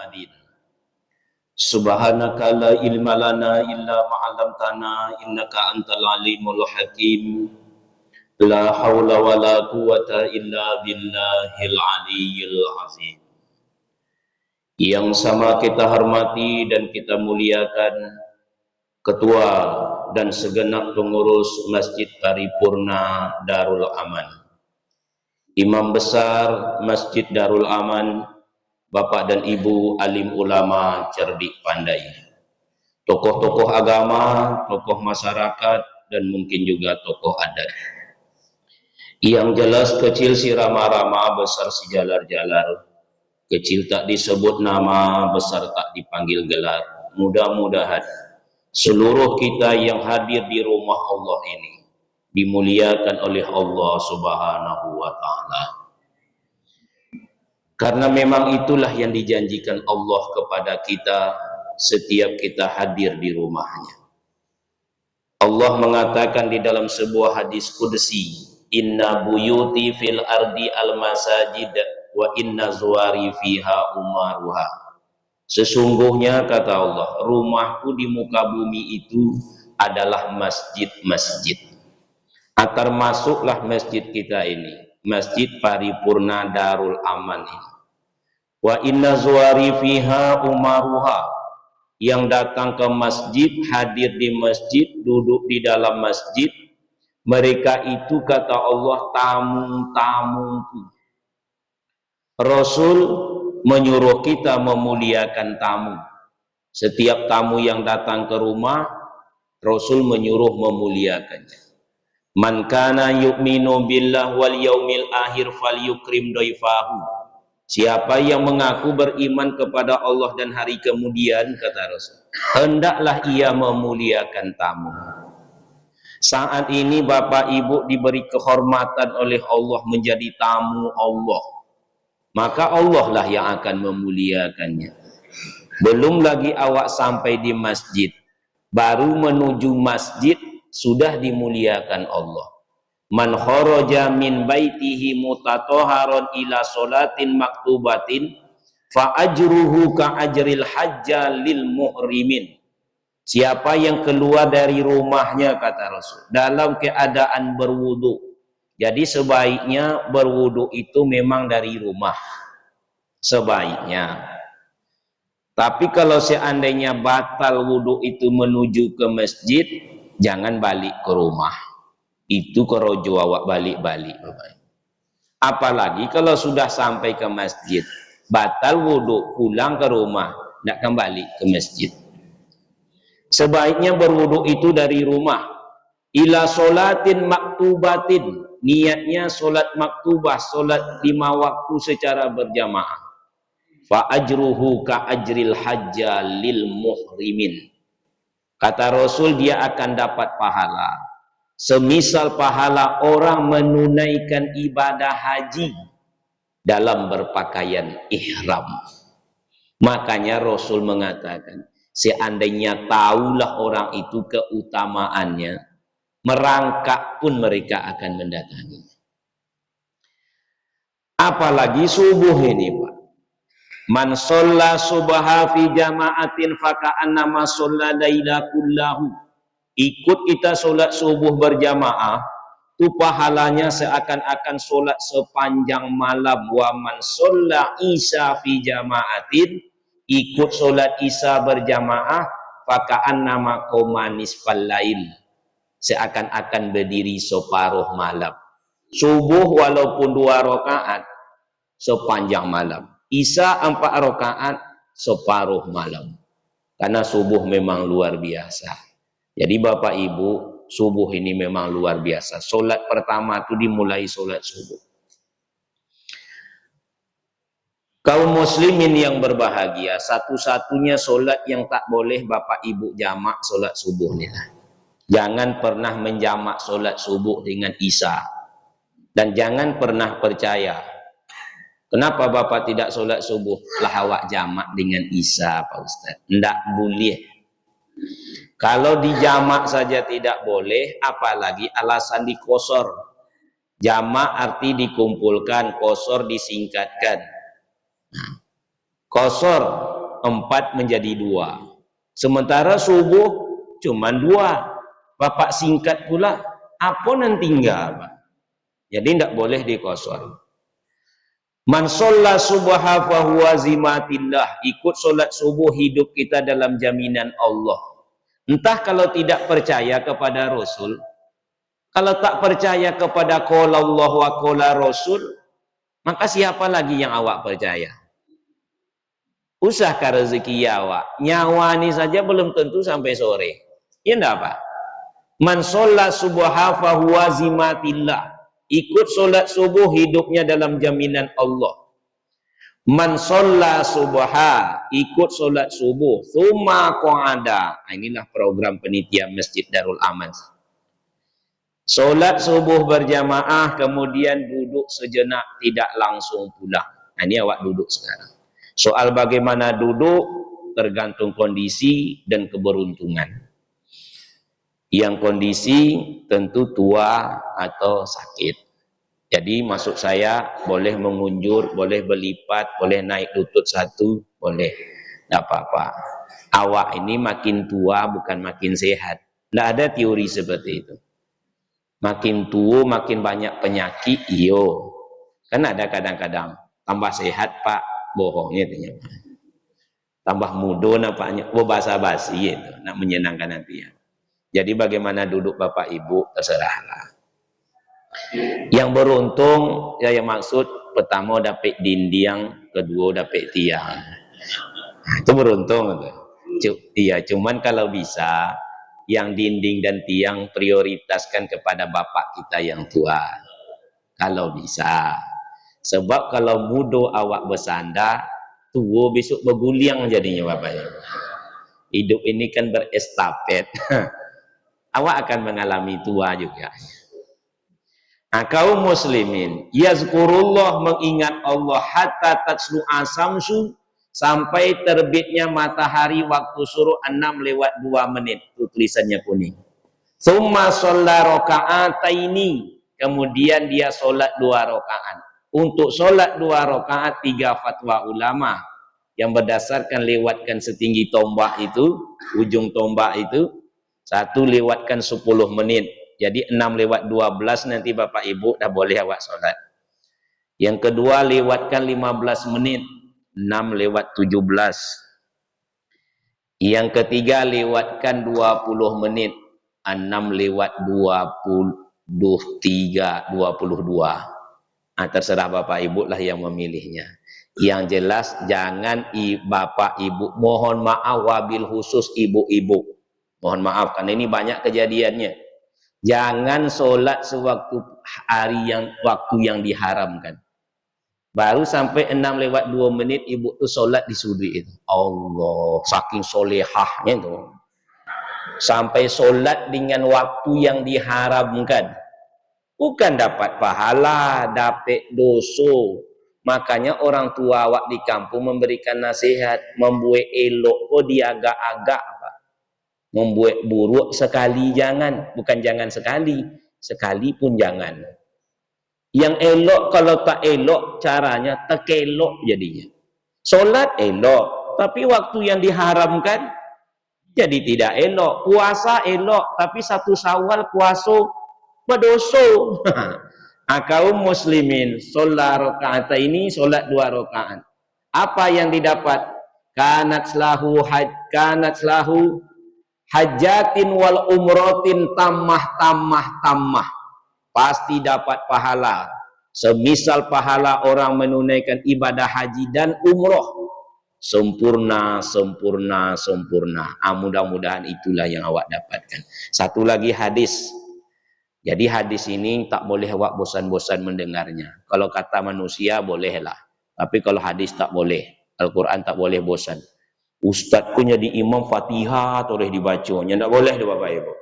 Muhammadin. Subhanaka la ilma lana illa ma 'allamtana innaka antal alimul hakim. La haula wa la quwwata illa billahil aliyyil azim. Yang sama kita hormati dan kita muliakan Ketua dan segenap pengurus Masjid Paripurna Darul Aman, Imam Besar Masjid Darul Aman, Bapak dan Ibu alim ulama cerdik pandai, tokoh-tokoh agama, tokoh masyarakat, dan mungkin juga tokoh adat. Yang jelas kecil si rama-rama, besar si jalar-jalar. Kecil tak disebut nama, besar tak dipanggil gelar. Mudah-mudahan seluruh kita yang hadir di rumah Allah ini dimuliakan oleh Allah Subhanahu wa Ta'ala. Karena memang itulah yang dijanjikan Allah kepada kita setiap kita hadir di rumahnya. Allah mengatakan di dalam sebuah hadis qudsi, inna buyuti fil ardi al masajid wa inna zuwari fiha umaruha. Sesungguhnya kata Allah, rumahku di muka bumi itu adalah masjid-masjid. Termasuklah masjid kita ini, Masjid Paripurna Darul Aman ini. Wa inna zuwari fiha umaruha. Yang datang ke masjid, hadir di masjid, duduk di dalam masjid, mereka itu kata Allah tamu-tamuku. Rasul menyuruh kita memuliakan tamu. Setiap tamu yang datang ke rumah, Rasul menyuruh memuliakannya. Man kana yu'minu billah wal yaumil akhir falyukrim dhaifahu. Siapa yang mengaku beriman kepada Allah dan hari kemudian, kata Rasul, hendaklah ia memuliakan tamu. Saat ini Bapak Ibu diberi kehormatan oleh Allah menjadi tamu Allah, maka Allah lah yang akan memuliakannya. Belum lagi awak sampai di masjid, baru menuju masjid sudah dimuliakan Allah. Man kharaja min baitihi mutatahharan ila sholatin maktubatin fa ajruhu ka ajril hajja lil muhrimin. Siapa yang keluar dari rumahnya, kata Rasul, dalam keadaan berwudu. Jadi sebaiknya berwudu itu memang dari rumah, sebaiknya. Tapi kalau seandainya batal wudu itu menuju ke masjid, jangan balik ke rumah. Itu kerojo awak balik-balik. Apalagi kalau sudah sampai ke masjid, batal wudu, pulang ke rumah, tidak kembali ke masjid. Sebaiknya berwudu itu dari rumah. Ila sholatin maktubatin, niatnya solat maktubah, solat 5 waktu secara berjamaah. Fa ajruhu ka ajril hajja lil muhrimin. Kata Rasul, dia akan dapat pahala semisal pahala orang menunaikan ibadah haji dalam berpakaian ihram. Makanya Rasul mengatakan, seandainya tahulah orang itu keutamaannya, merangkak pun mereka akan mendatangi. Apalagi subuh ini, Pak. Man sholla subha fi jama'atin faka'annama sholla laila kullahu. Ikut kita sholat subuh berjamaah, itu pahalanya seakan-akan sholat sepanjang malam. Wa man sholla isya fi jama'atin, ikut sholat isya berjamaah, faka'annama qomanis fallail, seakan-akan berdiri separuh malam. Subuh walaupun 2 rakaat sepanjang malam, isya 4 rakaat separuh malam. Karena subuh memang luar biasa. Jadi Bapak Ibu, subuh ini memang luar biasa. Solat pertama itu dimulai solat subuh. Kaum muslimin yang berbahagia, satu-satunya solat yang tak boleh Bapak Ibu jamak solat subuh ini. Jangan pernah menjamak solat subuh dengan isya. Dan jangan pernah percaya, kenapa Bapak tidak solat subuh? Lah awak jamak dengan isya, Pak Ustaz. Tidak boleh. Kalau dijamak saja tidak boleh, apalagi alasan dikosor. Jamak arti dikumpulkan, kosor disingkatkan. Kosor 4 menjadi 2. Sementara subuh cuma 2. Bapak singkat pula, apa nanti tinggal, Pak? Jadi tidak boleh dikosor. Man sholla subha fahuwa zimatillah. Ikut solat subuh hidup kita dalam jaminan Allah. Entah kalau tidak percaya kepada Rasul, kalau tak percaya kepada qala Allah wa qala Rasul, maka siapa lagi yang awak percaya? Usahkah rezeki awak? Nyawa ini saja belum tentu sampai sore. Ya enggak, Pak? Man sholla subha fahuwa zimatillah. Ikut solat subuh hidupnya dalam jaminan Allah. Man sholla subha, ikut solat subuh, thumma qa'ada. Inilah program penitia Masjid Darul Aman. Solat subuh berjamaah, kemudian duduk sejenak, tidak langsung pulang. Nah, ini awak duduk sekarang. Soal bagaimana duduk tergantung kondisi dan keberuntungan. Yang kondisi tentu tua atau sakit. Jadi maksud saya boleh mengunjur, boleh berlipat, boleh naik lutut satu, boleh. Tidak apa-apa. Awak ini makin tua bukan makin sehat. Tidak ada teori seperti itu. Makin tua makin banyak penyakit, iyo. Kan ada kadang-kadang tambah sehat Pak, bohongnya ternyata. Tambah muda nampaknya, basa-basi itu, nak menyenangkan hati ya. Jadi bagaimana duduk Bapak Ibu terserahlah. Yang beruntung ya yang maksud pertama dapat dinding, kedua dapat tiang. Itu beruntung itu. Iya, cuman kalau bisa yang dinding dan tiang prioritaskan kepada bapak kita yang tua. Kalau bisa. Sebab kalau muda awak bersandar, tua besok berguliang jadinya bapaknya. Hidup ini kan berestafet. Awak akan mengalami tua juga. Nah, kaum muslimin, yazkurullah, mengingat Allah hatta tatslu asamsu, sampai terbitnya matahari waktu suruh 6:02. Itu tulisannya kuning. Tsumma shalla raka'ataini, kemudian dia solat 2 rakaat. Untuk solat 2 rakaat 3 fatwa ulama yang berdasarkan lewatkan setinggi tombak itu, ujung tombak itu. Satu, lewatkan 10 menit. Jadi 6:12 nanti Bapak Ibu dah boleh awak solat. Yang kedua, lewatkan 15 menit. 6:17. Yang ketiga, lewatkan 20 menit. 6:23, 22. Terserah Bapak Ibu lah yang memilihnya. Yang jelas jangan Bapak Ibu, mohon maaf wabil khusus ibu-ibu. Mohon maaf karena ini banyak kejadiannya. Jangan solat sewaktu waktu yang diharamkan. Baru sampai 6:02 ibu tuh solat di sudut itu. Allah, saking solehahnya tuh. Sampai solat dengan waktu yang diharamkan. Bukan dapat pahala, dapat dosa. Makanya orang tua awak di kampung memberikan nasihat, membuat elok kok diagak-agak. Membuat buruk sekali jangan, bukan jangan sekali, sekali pun jangan. Yang elok kalau tak elok caranya terkelok jadinya. Solat elok, tapi waktu yang diharamkan jadi tidak elok. Puasa elok, tapi 1 Syawal puasa berdosa. Kaum muslimin, solat rakaat ini solat 2 rakaat. Apa yang didapat? Kanat lahu hajatin wal umrotin tammah. Pasti dapat pahala. Semisal pahala orang menunaikan ibadah haji dan umroh. Sempurna. Mudah-mudahan itulah yang awak dapatkan. Satu lagi hadis. Jadi hadis ini tak boleh awak bosan-bosan mendengarnya. Kalau kata manusia bolehlah. Tapi kalau hadis tak boleh. Al-Quran tak boleh bosan. Ustaz punya di imam Fatihah boleh dibacanya, tidak boleh deh Bapak Ibu.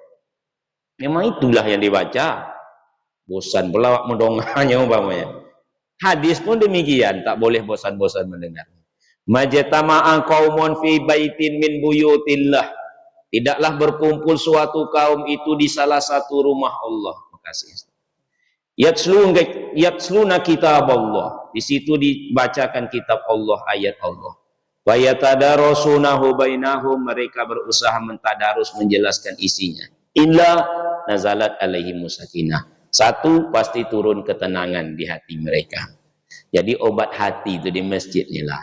Memang itulah yang dibaca. Bosan pelawak mendonganya umpamanya. Hadis pun demikian, tak boleh bosan-bosan mendengar. Majtama'a qaumun fi baitin min buyutillah. Tidaklah berkumpul suatu kaum itu di salah satu rumah Allah. Makasih. Yatsluna kitab Allah. Di situ dibacakan kitab Allah, ayat Allah. Wa yatadarasunahu bainahum, mereka berusaha mentadarus menjelaskan isinya. Illa nazalat alaihimus sakinah. Satu, pasti turun ketenangan di hati mereka. Jadi obat hati itu di masjid inilah.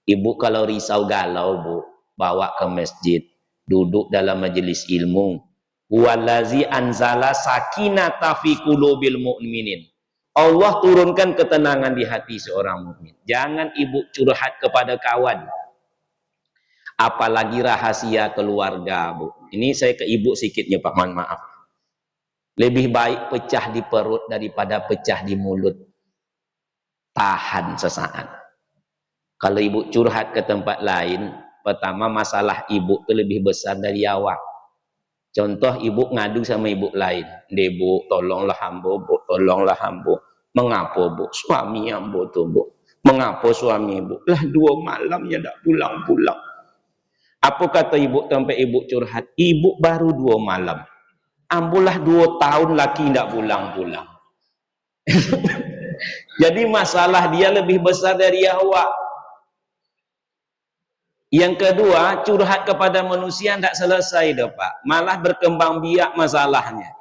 Ibu kalau risau galau, Bu, bawa ke masjid, duduk dalam majelis ilmu. Wallazi anzala sakinata fi qulubil mu'minin. Allah turunkan ketenangan di hati seorang mukmin. Jangan ibu curhat kepada kawan, apalagi rahasia keluarga, Bu. Ini saya ke ibu sikitnya, Pak, mohon maaf. Lebih baik pecah di perut daripada pecah di mulut. Tahan sesaat. Kalau ibu curhat ke tempat lain, pertama masalah ibu itu lebih besar dari awak. Contoh ibu ngadu sama ibu lain, "Bu, tolonglah hamba, Bu, tolonglah hamba." "Mengapa, Bu?" "Suami hamba tuh, Bu." "Mengapa suami ibu?" "Lah 2 malamnya tak pulang-pulang." Apa kata ibu sampai ibu curhat? "Ibu baru 2 malam. Ambulah 2 tahun lagi tidak pulang-pulang." Jadi masalah dia lebih besar dari awak. Yang kedua, curhat kepada manusia tidak selesai, Pak. Malah berkembang biak masalahnya.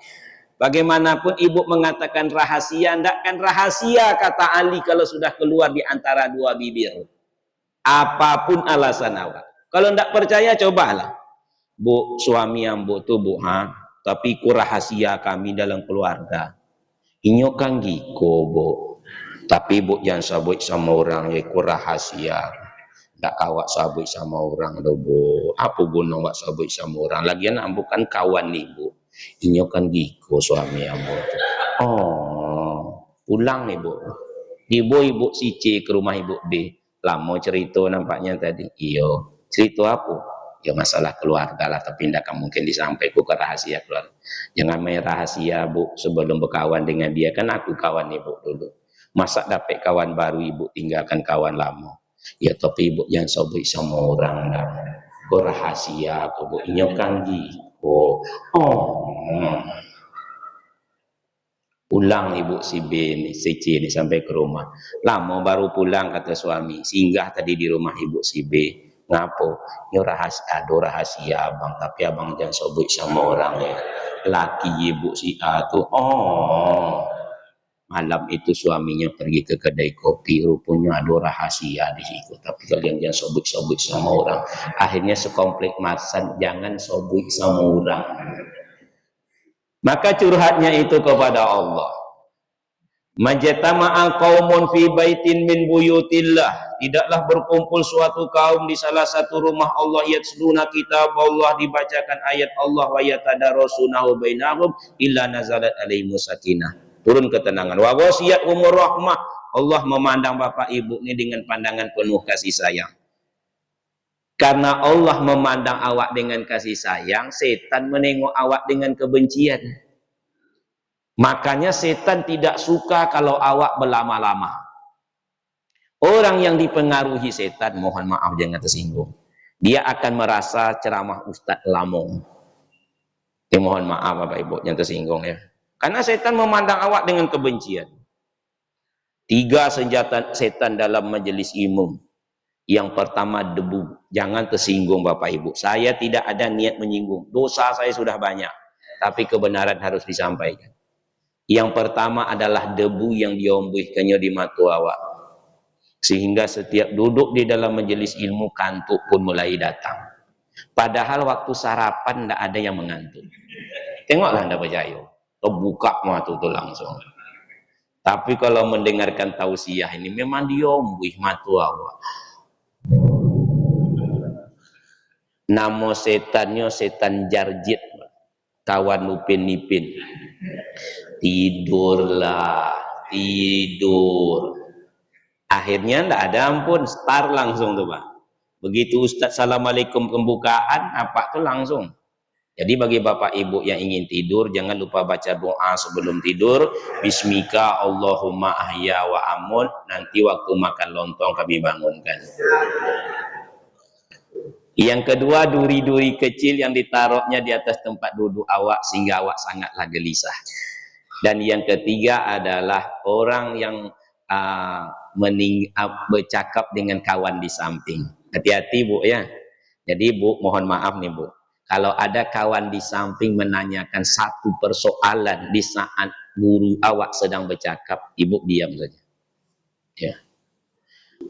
Bagaimanapun ibu mengatakan rahasia, tidak kan rahasia, kata Ali, kalau sudah keluar di antara 2 bibir. Apapun alasan awak. Kalau tidak percaya, cobalah. "Bu, suami ambo tuh, Bu, tapi ku rahasia kami dalam keluarga. Inyo kan giko, Bu. Tapi Bu jangan sabut sama orang, ya ku rahasia. Tak kawak sabut sama orang do, Bu. Apa guna wak sabut sama orang? Lagian ambo kan kawan nih, Bu. Inyo kan giko suami ambo tuh." "Oh, pulang nih, Bu." Ibu Sici ke rumah ibu B. Lama cerita nampaknya tadi. "Iyo, cerita apa?" "Ya masalah keluarga lah, tapi tidak akan mungkin disampaikan ke rahasia keluarga." "Jangan main rahasia, Bu. Sebelum berkawan dengan dia, kan aku kawan ibu dulu. Masa dapat kawan baru ibu tinggalkan kawan lama?" "Ya tapi ibu jangan sebut sama orang dah. Kau rahasia aku, Bu. Ini kan gitu." "Oh." Pulang ibu si B ini, si C ini sampai ke rumah. Lama baru pulang, kata suami. Singgah tadi di rumah ibu si B. "Ngapo? Ini rahasia, ada rahasia abang, tapi abang jangan sebut sama orang ya. Laki ibu si A tuh." "Oh." Malam itu suaminya pergi ke kedai kopi, rupanya ada rahasia di situ. Tapi kalian jangan sebut-sebut sama orang. Akhirnya sekomplek masan, jangan sebut sama orang. Maka curhatnya itu kepada Allah. "Majtama'a qaumun fi baitin min buyutillah." Tidaklah berkumpul suatu kaum di salah satu rumah Allah, yatsluna kitab Allah, dibacakan ayat Allah, wa yatadarasunahu bainahum, illa nazalat alaihimus sakinah. Turun ketenangan. Wa ghasiyat umur rahmah. Allah memandang bapak ibu ini dengan pandangan penuh kasih sayang. Karena Allah memandang awak dengan kasih sayang, setan menengok awak dengan kebencian. Makanya setan tidak suka kalau awak berlama-lama. Orang yang dipengaruhi setan, mohon maaf jangan tersinggung, dia akan merasa ceramah Ustadz Lamong. Mohon maaf Bapak Ibu yang tersinggung ya. Karena setan memandang awak dengan kebencian. 3 senjata setan dalam majelis ilmu. Yang pertama, debu. Jangan tersinggung Bapak Ibu. Saya tidak ada niat menyinggung. Dosa saya sudah banyak. Tapi kebenaran harus disampaikan. Yang pertama adalah debu yang diombihkannya di mata awak. Sehingga setiap duduk di dalam majelis ilmu, kantuk pun mulai datang. Padahal waktu sarapan tidak ada yang mengantuk. Tengoklah anda percaya. Terbuka mata itu langsung. Tapi kalau mendengarkan tausiah ini memang diombih mata awak. Nama setannya setan Jarjit, kawan Upin-Ipin. Tidurlah, tidur. Akhirnya tidak ada ampun, start langsung tuh Pak. Begitu Ustadz Assalamualaikum pembukaan, apa tuh langsung. Jadi bagi Bapak Ibu yang ingin tidur, jangan lupa baca doa sebelum tidur. Bismika Allahumma ahya wa amun. Nanti waktu makan lontong kami bangunkan. Yang kedua, duri-duri kecil yang ditaruhnya di atas tempat duduk awak sehingga awak sangatlah gelisah. Dan yang ketiga adalah orang yang bercakap dengan kawan di samping. Hati-hati Bu ya. Jadi Bu, mohon maaf nih Bu. Kalau ada kawan di samping menanyakan satu persoalan di saat guru awak sedang bercakap, Ibu diam saja. Ya.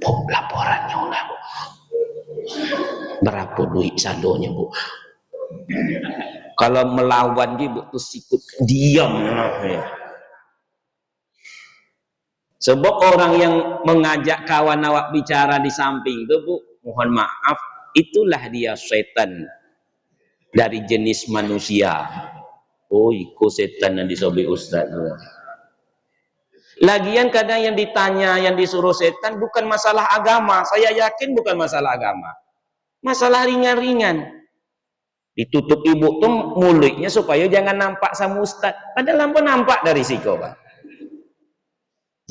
Bu, laporannya lah Bu. Berapa duit saldonya Bu? Kalau melawan Ibu tuh sikut diam. Ya. Sebab orang yang mengajak kawan awak bicara di samping itu Bu, mohon maaf, itulah dia setan dari jenis manusia. Oh, ikut setan yang disobi Ustaz. Lagian kadang yang ditanya, yang disuruh setan bukan masalah agama. Saya yakin bukan masalah agama. Masalah ringan-ringan. Ditutup ibu tuh mulutnya supaya jangan nampak sama Ustaz. Padahal lampu nampak dari siko, Pak.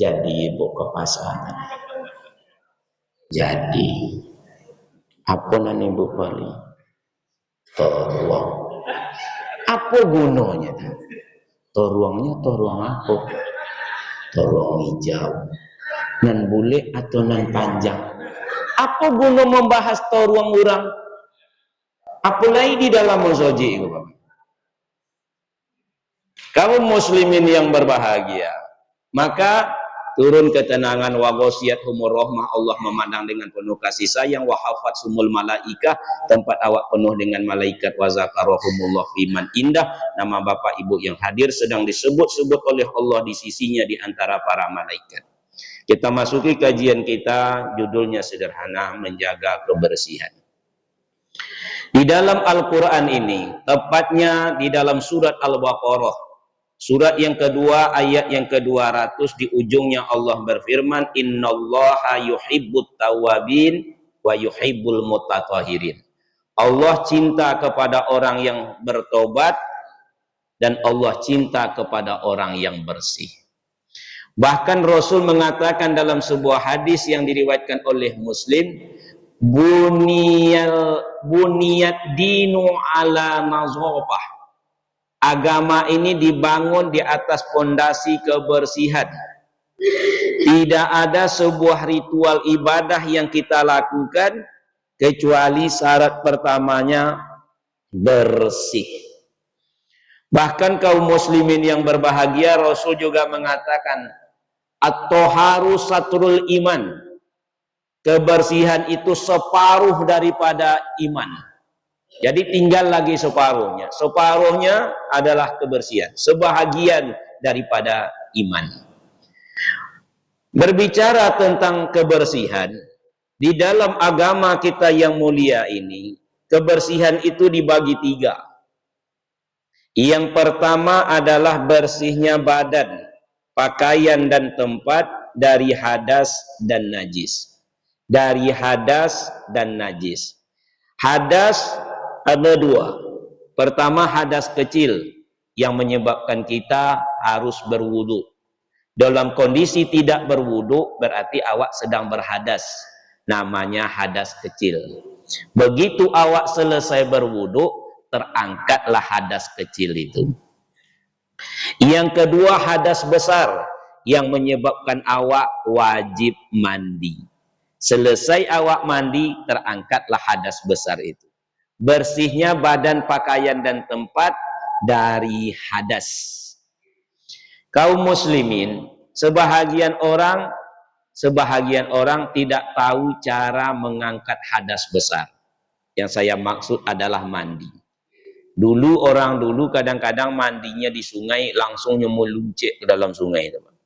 Jadi ibu ke pasangan. Jadi apa nan ibu bali? Toruang. Apa gunanya? Toruangnya toruang apa? Toruang hijau. Nan bule atau nan panjang? Apa guna membahas toruang orang? Apalagi di dalam musoji itu, Bapak. Kaum muslimin yang berbahagia, maka turun ketenangan wa ghosiyat humur rahmah, Allah memandang dengan penuh kasih sayang, wa hafat sumul malaikah, tempat awak penuh dengan malaikat, wa zakarahumullah fiman indah, nama bapak ibu yang hadir sedang disebut-sebut oleh Allah di sisinya di antara para malaikat. Kita masuki kajian kita, judulnya sederhana, menjaga kebersihan. Di dalam Al-Quran ini, tepatnya di dalam surat Al-Baqarah, surat yang kedua, ayat yang ke-200, di ujungnya Allah berfirman, Innallaha yuhibbut tawabin wa yuhibbul mutatahhirin. Allah cinta kepada orang yang bertobat dan Allah cinta kepada orang yang bersih. Bahkan Rasul mengatakan dalam sebuah hadis yang diriwayatkan oleh Muslim, buniyat dinu ala nazofah. Agama ini dibangun di atas fondasi kebersihan. Tidak ada sebuah ritual ibadah yang kita lakukan kecuali syarat pertamanya bersih. Bahkan kaum muslimin yang berbahagia, Rasul juga mengatakan at-toharu satrul iman. Kebersihan itu separuh daripada iman. Jadi tinggal lagi separuhnya. Separuhnya adalah kebersihan. Sebahagian daripada iman. Berbicara tentang kebersihan, di dalam agama kita yang mulia ini, kebersihan itu dibagi 3. Yang pertama adalah bersihnya badan, pakaian dan tempat dari hadas dan najis. Dari hadas dan najis. Hadas ada 2. Pertama, hadas kecil yang menyebabkan kita harus berwudu. Dalam kondisi tidak berwudu berarti awak sedang berhadas. Namanya hadas kecil. Begitu awak selesai berwudu, terangkatlah hadas kecil itu. Yang kedua, hadas besar yang menyebabkan awak wajib mandi. Selesai awak mandi, terangkatlah hadas besar itu. Bersihnya badan, pakaian dan tempat dari hadas. Kaum muslimin, sebahagian orang tidak tahu cara mengangkat hadas besar. Yang saya maksud adalah mandi. Orang dulu kadang-kadang mandinya di sungai langsung meluncik ke dalam sungai, teman.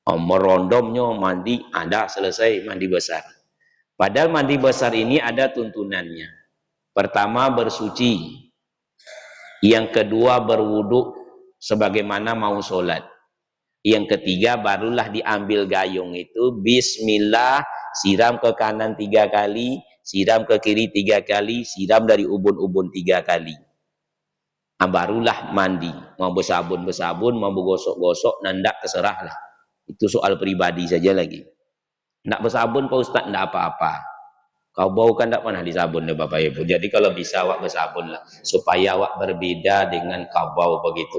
Merondomnya mandi, ada selesai mandi besar. Padahal mandi besar ini ada tuntunannya. Pertama, bersuci. Yang kedua, berwudu sebagaimana mau sholat. Yang ketiga, barulah diambil gayung itu, bismillah, siram ke kanan 3 kali, siram ke kiri 3 kali, siram dari ubun-ubun 3 kali. Barulah mandi. Mau bersabun, mau bergosok-gosok, nandak terserahlah. Itu soal pribadi saja lagi. Nak bersabun Pak Ustaz, tidak apa-apa. Kau bau kan tidak pernah disabun ya Bapak Ibu. Jadi kalau bisa awak bersabun lah. Supaya awak berbeda dengan kau bau begitu.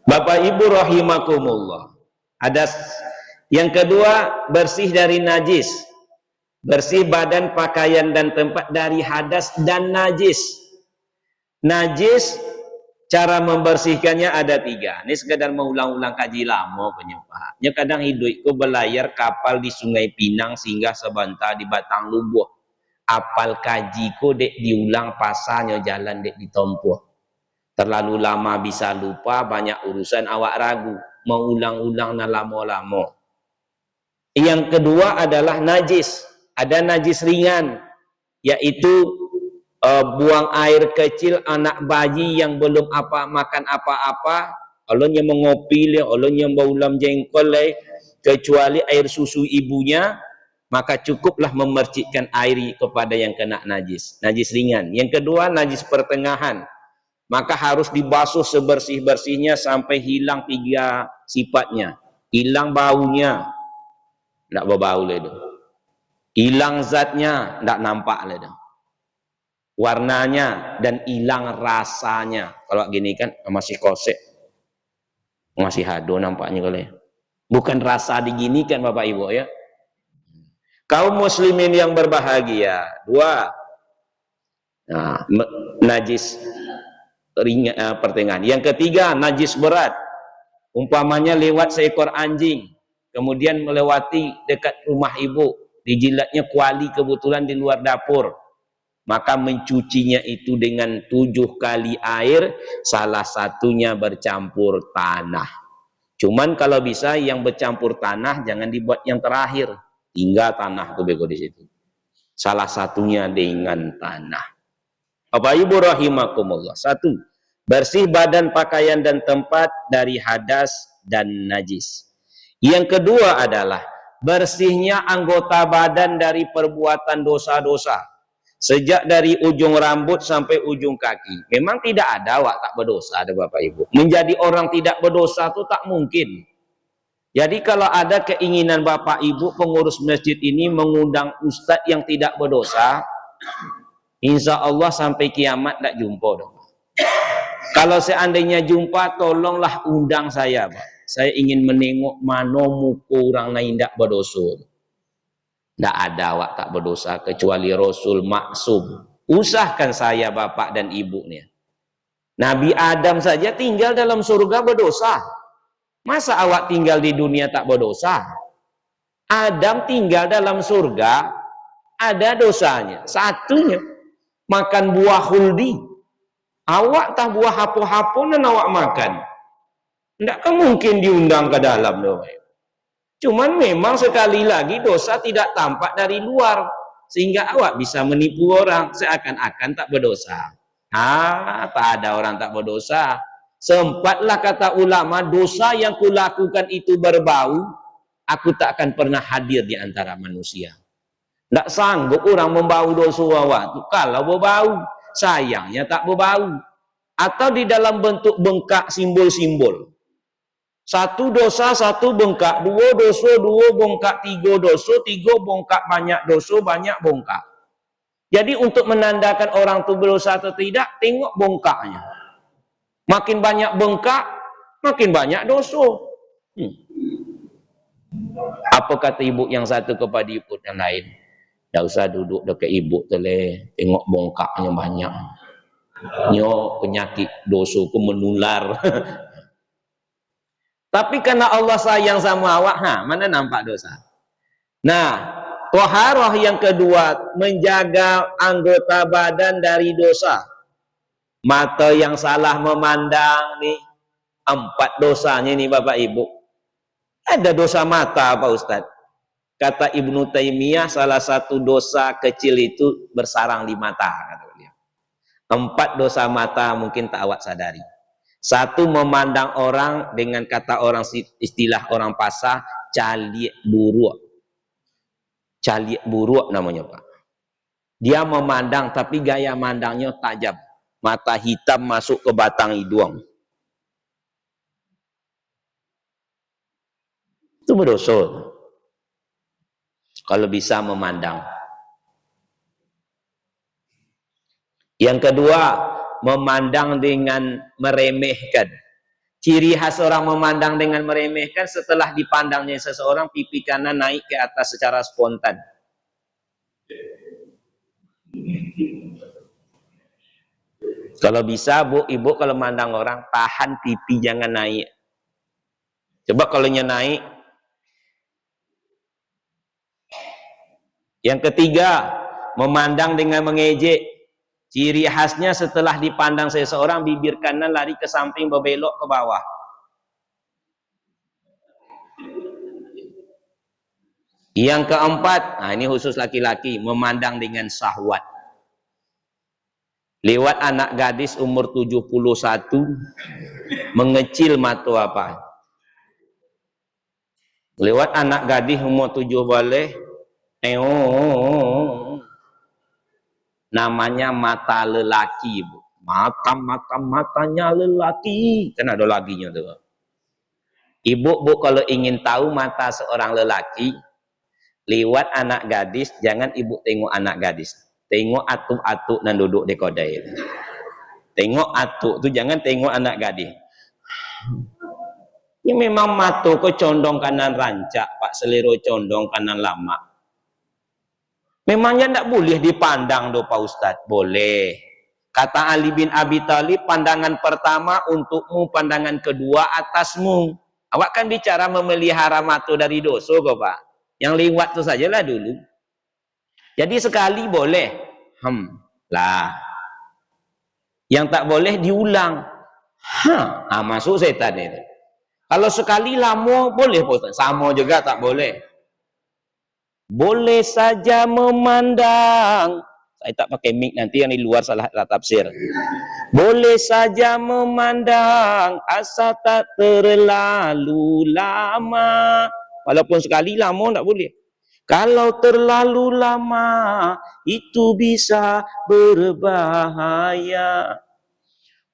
Bapak Ibu rahimakumullah. Ada Yang kedua, bersih dari najis. Bersih badan, pakaian, dan tempat dari hadas dan najis. Najis, cara membersihkannya ada 3. Ini sekedar mengulang-ulang kaji lama penyebab. Nya kadang hidupku berlayar kapal di Sungai Pinang sehingga sebentar di Batang Lubuh. Apal kajiku dek diulang pasanya jalan dek ditompuh. Terlalu lama bisa lupa, banyak urusan awak ragu. Mengulang-ulang na lama-lama. Yang kedua adalah najis. Ada najis ringan, yaitu buang air kecil anak bayi yang belum makan apa-apa, alonnya mengopi le, alonnya baulam jengkol le, kecuali air susu ibunya, maka cukuplah memercikkan air kepada yang kena najis. Najis ringan. Yang kedua, najis pertengahan. Maka harus dibasuh sebersih-bersihnya sampai hilang 3 sifatnya. Hilang baunya, tidak berbau le dah. Hilang zatnya, tidak nampak le dah. Warnanya dan hilang rasanya. Kalau gini kan masih kosek, masih hado nampaknya kalau ya. Bukan rasa diginikan Bapak Ibu ya. Kaum muslimin yang berbahagia, 2. Nah, najis ringan pertengahan. Yang ketiga, najis berat. Umpamanya lewat seekor anjing, kemudian melewati dekat rumah ibu, dijilatnya kuali kebetulan di luar dapur. Maka mencucinya itu dengan 7 kali air, salah satunya bercampur tanah. Cuman kalau bisa yang bercampur tanah jangan dibuat yang terakhir, tinggal tanah tuh bego di situ. Salah satunya dengan tanah. Bapak Ibu rahimakumullah. 1. Bersih badan, pakaian, dan tempat dari hadas dan najis. Yang kedua adalah bersihnya anggota badan dari perbuatan dosa-dosa. Sejak dari ujung rambut sampai ujung kaki. Memang tidak ada awak tak berdosa, ada Bapak Ibu. Menjadi orang tidak berdosa itu tak mungkin. Jadi kalau ada keinginan Bapak Ibu pengurus masjid ini mengundang ustadz yang tidak berdosa, insya Allah sampai kiamat tak jumpa dong. Kalau seandainya jumpa, tolonglah undang saya, Pak. Saya ingin menengok mana muka orang lain tak berdosa. Tidak ada awak tak berdosa kecuali Rasul maksum. Usahkan saya bapak dan ibunya. Nabi Adam saja tinggal dalam surga berdosa. Masa awak tinggal di dunia tak berdosa? Adam tinggal dalam surga ada dosanya. Satunya makan buah huldi. Awak tak buah hapo-hapo dan awak makan. Tidak mungkin diundang ke dalam loh. Cuman memang sekali lagi dosa tidak tampak dari luar. Sehingga awak bisa menipu orang seakan-akan tak berdosa. Tak ada orang tak berdosa. Sempatlah kata ulama, dosa yang kulakukan itu berbau, aku tak akan pernah hadir di antara manusia. Tak sanggup orang membau dosa awak. Kalau berbau, sayangnya tak berbau. Atau di dalam bentuk bengkak simbol-simbol. 1 dosa, 1 bengkak, 2 dosa, 2 bengkak, 3 dosa, 3 bengkak, banyak dosa, banyak bengkak. Jadi untuk menandakan orang itu berdosa atau tidak, tengok bengkaknya. Makin banyak bengkak, makin banyak dosa. Apa kata ibu yang satu kepada ibu yang lain? Tak usah duduk dekat ibu tu le, tengok bengkaknya banyak. Nyo penyakit dosa ku menular. Tapi karena Allah sayang sama awak, mana nampak dosa. Nah, toharoh yang kedua, menjaga anggota badan dari dosa. Mata yang salah memandang nih, 4 dosanya nih Bapak Ibu. Ada dosa mata Pak Ustadz. Kata Ibnu Taimiyah, salah satu dosa kecil itu bersarang di mata. Kata dia. 4 dosa mata mungkin tak awak sadari. 1, memandang orang dengan kata orang istilah orang pasar, caliak buruk. Caliak buruk namanya Pak. Dia memandang tapi gaya mandangnya tajam. Mata hitam masuk ke batang hidung. Itu berdosa. Kalau bisa memandang. Yang kedua, memandang dengan meremehkan. Ciri khas orang memandang dengan meremehkan, setelah dipandangnya seseorang, pipi kanan naik ke atas secara spontan. Kalau bisa, Bu, Ibu kalau mandang orang, tahan pipi, jangan naik. Coba kalau naik. Yang ketiga, memandang dengan mengejek. Ciri khasnya setelah dipandang seseorang, bibir kanan lari ke samping, berbelok ke bawah. Yang keempat, nah ini khusus laki-laki, memandang dengan syahwat. Lewat anak gadis umur 71, mengecil mata apa? Lewat anak gadis umur 7 boleh, namanya mata lelaki, Bu. Matanya lelaki, kan ada laginya tuh. Ibu, Bu, kalau ingin tahu mata seorang lelaki, lewat anak gadis, jangan ibu tengok anak gadis, tengok atuk-atuk yang duduk di kodai. Tengok atuk tu, jangan tengok anak gadis. Ini memang mata ko condong kanan rancak, Pak, selero condong kanan lama. Memangnya tidak boleh dipandang do Pak Ustadz? Boleh. Kata Ali bin Abi Thalib, pandangan pertama untukmu, pandangan kedua atasmu. Awak kan bicara memelihara mata dari dosa kok, Pak. Yang lewat itu sajalah dulu. Jadi sekali boleh. Lah. Yang tak boleh diulang. Masuk setan itu. Kalau sekali lama boleh, sama juga tak boleh. Boleh saja memandang. Saya tak pakai mic, nanti yang di luar salah tafsir. Boleh saja memandang asal tak terlalu lama. Walaupun sekali lama tak boleh. Kalau terlalu lama itu bisa berbahaya.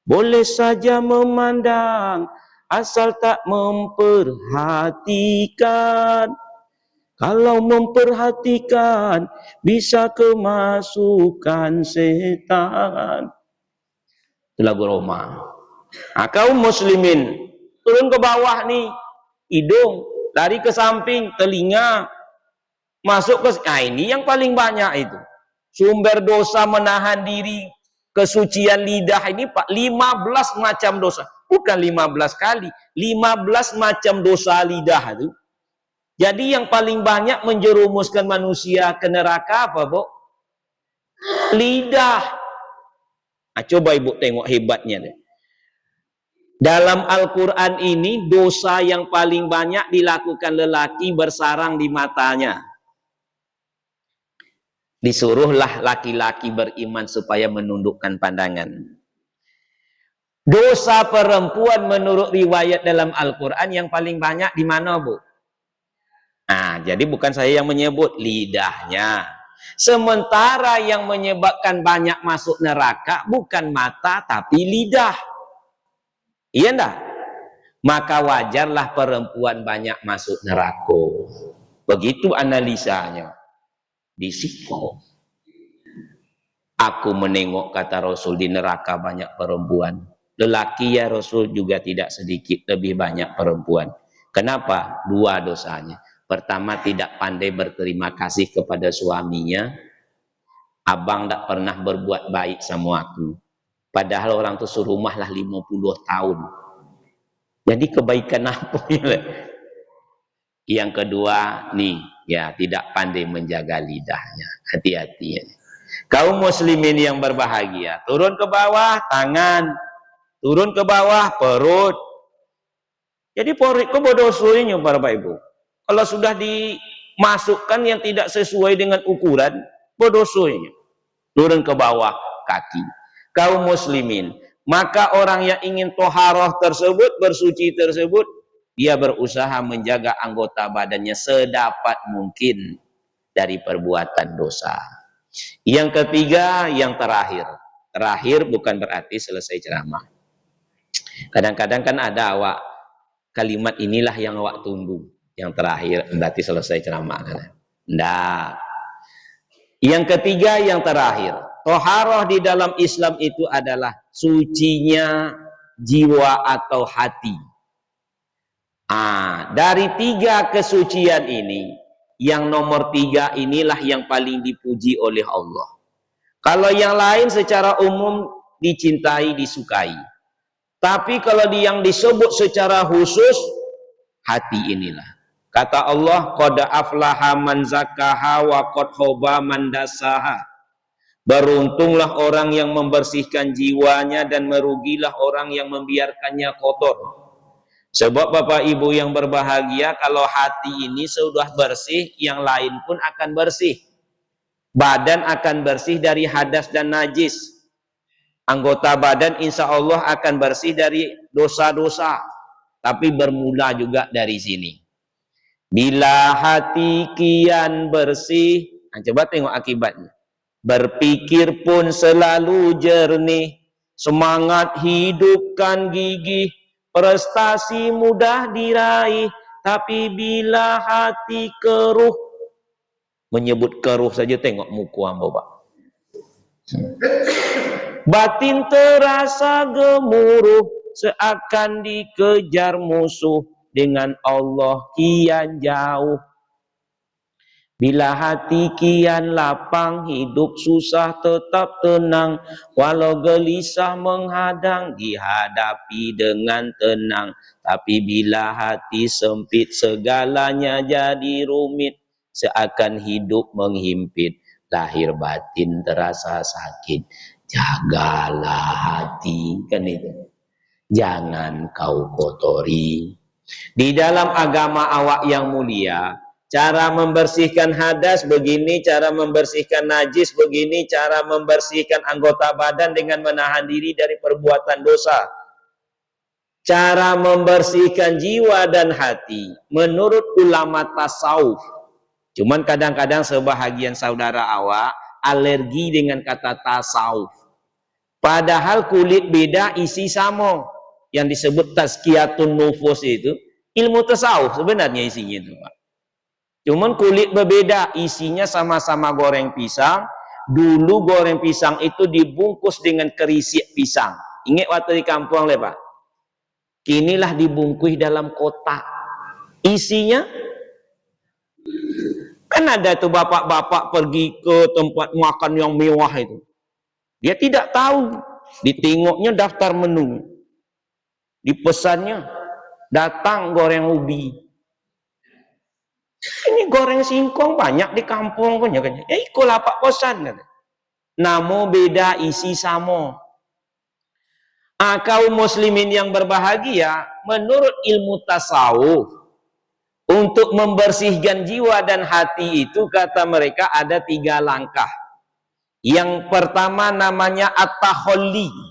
Boleh saja memandang asal tak memperhatikan. Kalau memperhatikan bisa kemasukan setan. Itu lagu Roma. Kaum muslimin turun ke bawah nih, hidung lari ke samping, telinga masuk ke. Ini yang paling banyak itu. Sumber dosa menahan diri, kesucian lidah ini 15 macam dosa. Bukan 15 kali, 15 macam dosa lidah itu. Jadi yang paling banyak menjerumuskan manusia ke neraka apa, Bu? Lidah. Coba Ibu tengok hebatnya deh. Dalam Al-Quran ini, dosa yang paling banyak dilakukan lelaki bersarang di matanya. Disuruhlah laki-laki beriman supaya menundukkan pandangan. Dosa perempuan menurut riwayat dalam Al-Quran yang paling banyak di mana, Bu? Jadi bukan saya yang menyebut, lidahnya. Sementara yang menyebabkan banyak masuk neraka bukan mata tapi lidah. Iya enggak? Maka wajarlah perempuan banyak masuk neraka. Begitu analisanya. Disiko. Aku menengok, kata Rasul, di neraka banyak perempuan. Lelaki ya Rasul juga tidak sedikit, lebih banyak perempuan. Kenapa? Dua dosanya. Pertama, tidak pandai berterima kasih kepada suaminya. Abang tak pernah berbuat baik sama aku. Padahal orang itu serumah lah 50 tahun. Jadi kebaikan apa ya? Yang kedua, nih, ya tidak pandai menjaga lidahnya. Hati-hati. Kaum muslimin yang berbahagia, turun ke bawah tangan, turun ke bawah perut. Jadi perut itu bodosuinya para Bapak Ibu. Kalau sudah dimasukkan yang tidak sesuai dengan ukuran, bodosuinya. Turun ke bawah kaki. Kaum muslimin, maka orang yang ingin toharoh tersebut, bersuci tersebut, dia berusaha menjaga anggota badannya sedapat mungkin dari perbuatan dosa. Yang ketiga, yang terakhir. Terakhir bukan berarti selesai ceramah. Kadang-kadang kan ada awak, kalimat inilah yang awak tunggu. Yang terakhir berarti selesai ceramah. Tidak. Yang ketiga, yang terakhir. Toharoh di dalam Islam itu adalah sucinya jiwa atau hati. Dari 3 kesucian ini, yang nomor 3 inilah yang paling dipuji oleh Allah. Kalau yang lain secara umum dicintai, disukai. Tapi kalau yang disebut secara khusus, hati inilah. Kata Allah, qad aflaha man zakkaha wa qad khaba man dassaha. Beruntunglah orang yang membersihkan jiwanya dan merugilah orang yang membiarkannya kotor. Sebab Bapak Ibu yang berbahagia, kalau hati ini sudah bersih, yang lain pun akan bersih. Badan akan bersih dari hadas dan najis. Anggota badan insya Allah akan bersih dari dosa-dosa. Tapi bermula juga dari sini. Bila hati kian bersih, coba tengok akibatnya. Berpikir pun selalu jernih, semangat hidupkan gigih, prestasi mudah diraih, tapi bila hati keruh, menyebut keruh saja tengok muka hamba, Pak. Batin terasa gemuruh, seakan dikejar musuh, dengan Allah kian jauh. Bila hati kian lapang, hidup susah tetap tenang. Walau gelisah menghadang, dihadapi dengan tenang. Tapi bila hati sempit, segalanya jadi rumit. Seakan hidup menghimpit, lahir batin terasa sakit. Jagalah hati, kan itu. Jangan kau kotori. Di dalam agama awak yang mulia, cara membersihkan hadas begini, cara membersihkan najis begini, cara membersihkan anggota badan dengan menahan diri dari perbuatan dosa. Cara membersihkan jiwa dan hati menurut ulama tasawuf. Cuman kadang-kadang sebahagian saudara awak alergi dengan kata tasawuf. Padahal kulit beda, isi sama. Yang disebut tazkiyatun nufus itu ilmu tasawuf sebenarnya isinya itu, Pak. Cuman kulit berbeda, isinya sama-sama goreng pisang. Dulu goreng pisang itu dibungkus dengan kerisik pisang. Ingat waktu di kampung, Pak? Kinilah dibungkus dalam kotak. Isinya kan ada tuh bapak-bapak pergi ke tempat makan yang mewah itu. Dia tidak tahu, ditengoknya daftar menu. Dipesannya, datang goreng ubi. Ini goreng singkong banyak di kampung punya kan. Ya ikutlah Pak pesan kan. Namo beda, isi sama. Kaum muslimin yang berbahagia, menurut ilmu tasawuf, untuk membersihkan jiwa dan hati itu kata mereka ada 3 langkah. Yang pertama namanya at-takhalli,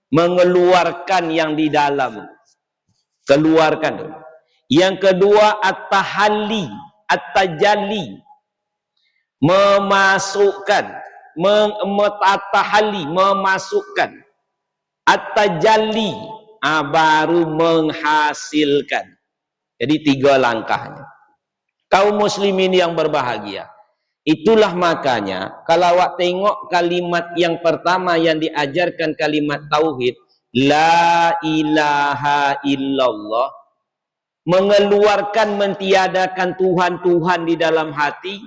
mengeluarkan yang di dalam, keluarkan. Yang kedua at-tahalli, at-tajalli, memasukkan, at-tahalli, memasukkan, at-tajalli, baru menghasilkan. Jadi 3 langkahnya. Kaum muslimin yang berbahagia, itulah makanya kalau awak tengok kalimat yang pertama yang diajarkan kalimat tauhid, la ilaha illallah, mengeluarkan, mentiadakan Tuhan-Tuhan di dalam hati,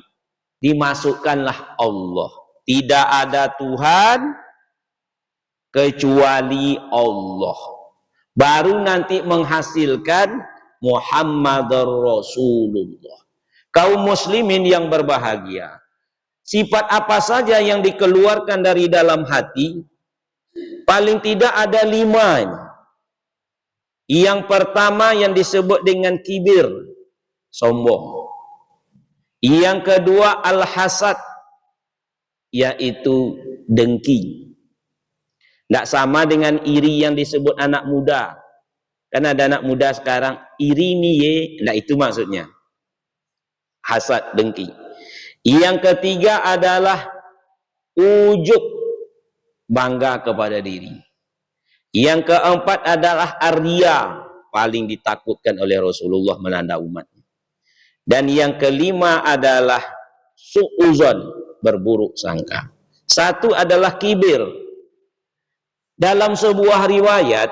dimasukkanlah Allah. Tidak ada Tuhan kecuali Allah. Baru nanti menghasilkan Muhammadur Rasulullah. Kaum muslimin yang berbahagia, sifat apa saja yang dikeluarkan dari dalam hati, paling tidak ada 5. Yang pertama yang disebut dengan kibir, sombong. Yang kedua al-hasad, yaitu dengki. Tidak sama dengan iri yang disebut anak muda. Kan ada anak muda sekarang, iri nih ye, tidak itu maksudnya. Hasad, dengki. Yang ketiga adalah ujub, bangga kepada diri. Yang keempat adalah arya, paling ditakutkan oleh Rasulullah melanda umatnya. Dan yang kelima adalah su'uzon, berburuk sangka. Satu adalah kibir. Dalam sebuah riwayat,